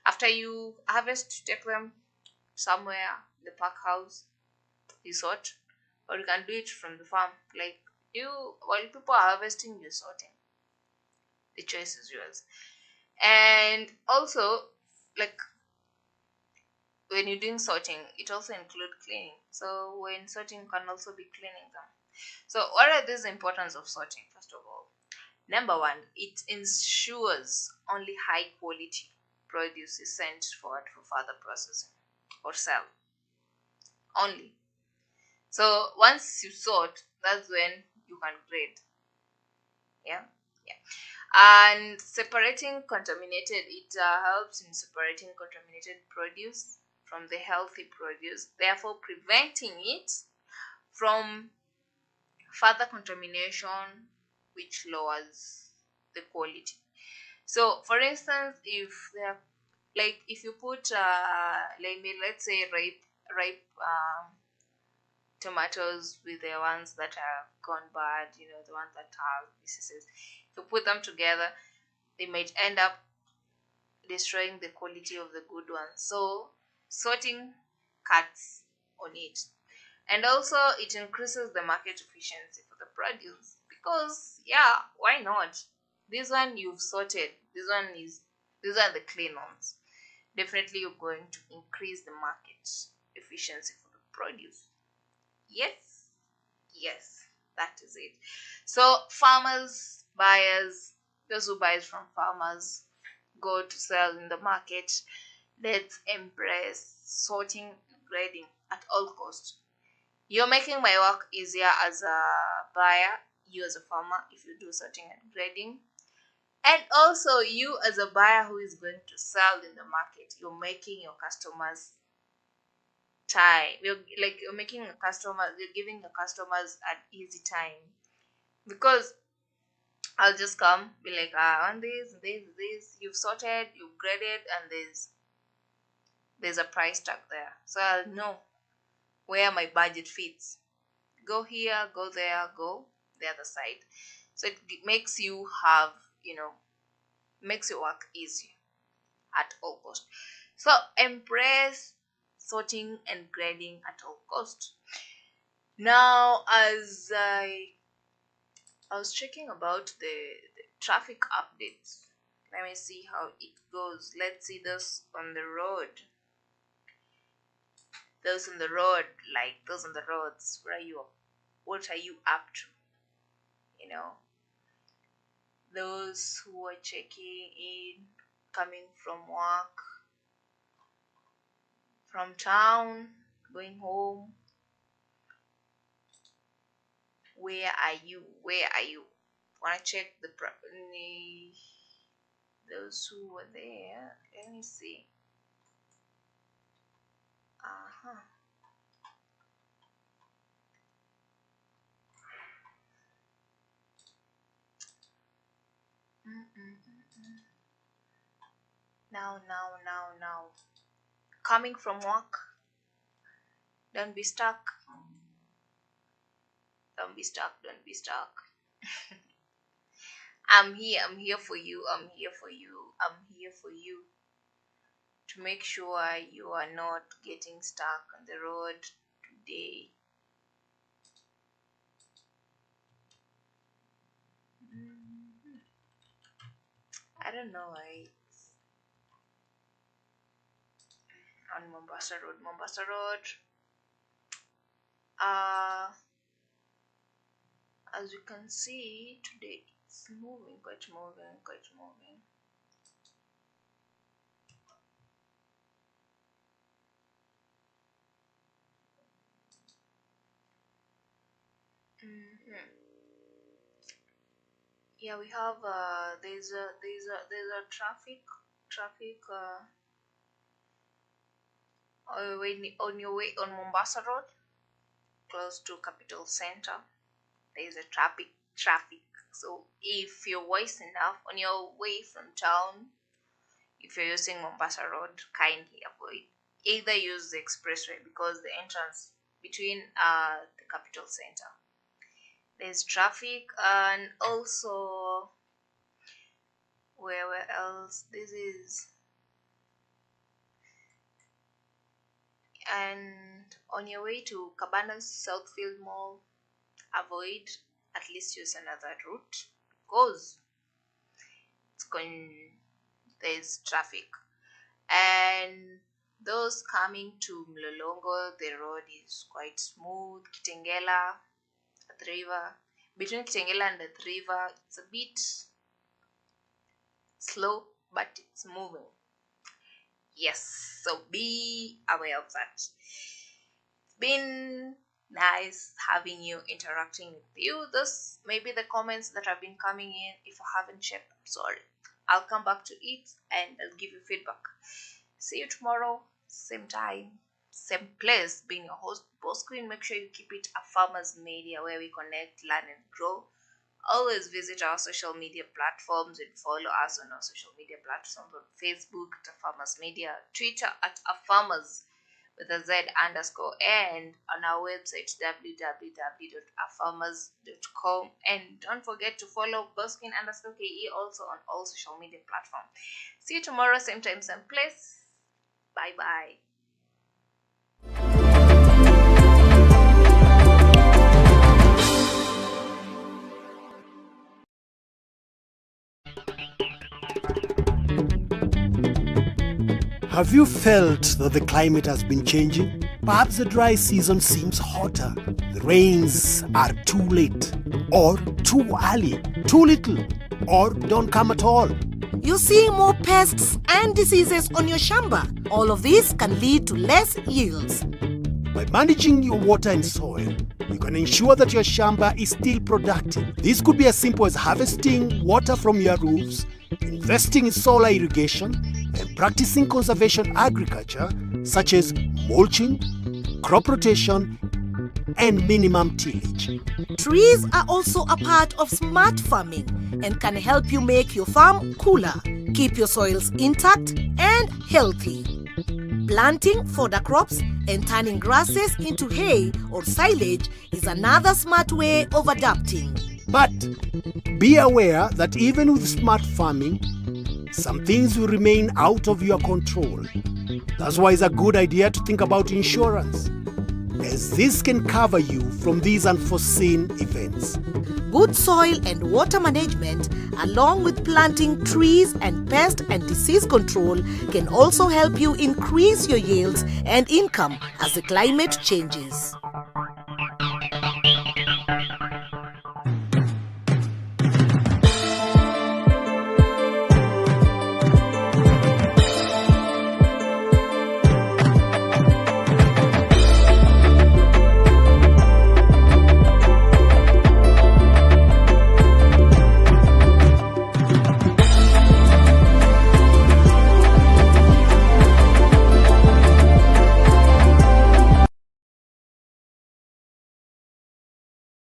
After you harvest, you take them somewhere, the park house, you sort, or you can do it from the farm. Like you, while people are harvesting, you're sorting. The choice is yours. And also, like when you're doing sorting, it also includes cleaning. So when sorting, you can also be cleaning them. So what are these importance of sorting? First of all, number one, it ensures only high quality produce is sent forward for further processing or sell. Only. So once you sort, that's when you can grade. Yeah. And separating contaminated, it helps in separating contaminated produce from the healthy produce, therefore preventing it from further contamination, which lowers the quality. So for instance, if you put let's say ripe tomatoes with the ones that have gone bad, the ones that have diseases, if you put them together, they might end up destroying the quality of the good ones. So sorting cuts on it. And also it increases the market efficiency for the produce, because why not? This one you've sorted, these are the clean ones. Definitely you're going to increase the market efficiency for the produce. Yes, that is it. So farmers, buyers, those who buy from farmers, go to sell in the market. Let's embrace sorting and grading at all costs. You're making my work easier as a buyer, you as a farmer, if you do sorting and grading. And also you as a buyer who is going to sell in the market, you're making your customers time. You're giving your customers an easy time. Because I'll just come, be like, on this, you've sorted, you've graded, and there's a price tag there. So I'll know where my budget fits. Go here, go there, go the other side. So it makes you makes your work easier at all cost. So embrace sorting and grading at all cost. Now, as I was checking about the traffic updates, let me see how it goes. Let's see this on the road. Those on the road, like those on the roads, what are you up to? Those who are checking in, coming from work, from town, going home. Where are you? Wanna check those who were there? Let me see. Now. Coming from work. Don't be stuck. Don't be stuck. I'm here for you. I'm here for you. To make sure you are not getting stuck on the road today. I don't know why it's on Mombasa Road. As you can see today, it's moving, quite moving. Yeah, we have there's a traffic on your way on Mombasa Road, close to Capital Center. There is a traffic. So if you're wise enough on your way from town, if you're using Mombasa Road, kindly avoid. Either use the expressway because the entrance between the Capital Center, there's traffic. And also where else this is, and on your way to Cabanas Southfield Mall, avoid, at least use another route because there's traffic. And those coming to Mlolongo, the road is quite smooth. Kitengela at River, between Kitengela and the River, it's a bit slow, but it's moving. Yes, so be aware of that. It's been nice having you, interacting with you. This maybe the comments that have been coming in. If I haven't checked, I'm sorry. I'll come back to it and I'll give you feedback. See you tomorrow, same time, same place. Being your host, Boss Queen. Make sure you keep it a Farmers Media, where we connect, learn, and grow. Always visit our social media platforms and follow us on our social media platforms on Facebook at Farmers Media, Twitter at Farmers with a Z_, and on our website www.afarmers.com. And don't forget to follow Boskin_KE also on all social media platforms. See you tomorrow, same time, same place. Bye bye. Have you felt that the climate has been changing? Perhaps the dry season seems hotter. The rains are too late, or too early, too little, or don't come at all. You see more pests and diseases on your shamba. All of this can lead to less yields. By managing your water and soil, you can ensure that your shamba is still productive. This could be as simple as harvesting water from your roofs, investing in solar irrigation, and practicing conservation agriculture such as mulching, crop rotation, and minimum tillage. Trees are also a part of smart farming and can help you make your farm cooler, keep your soils intact and healthy. Planting fodder crops and turning grasses into hay or silage is another smart way of adapting. But be aware that even with smart farming, some things will remain out of your control. That's why it's a good idea to think about insurance, as this can cover you from these unforeseen events. Good soil and water management, along with planting trees and pest and disease control, can also help you increase your yields and income as the climate changes.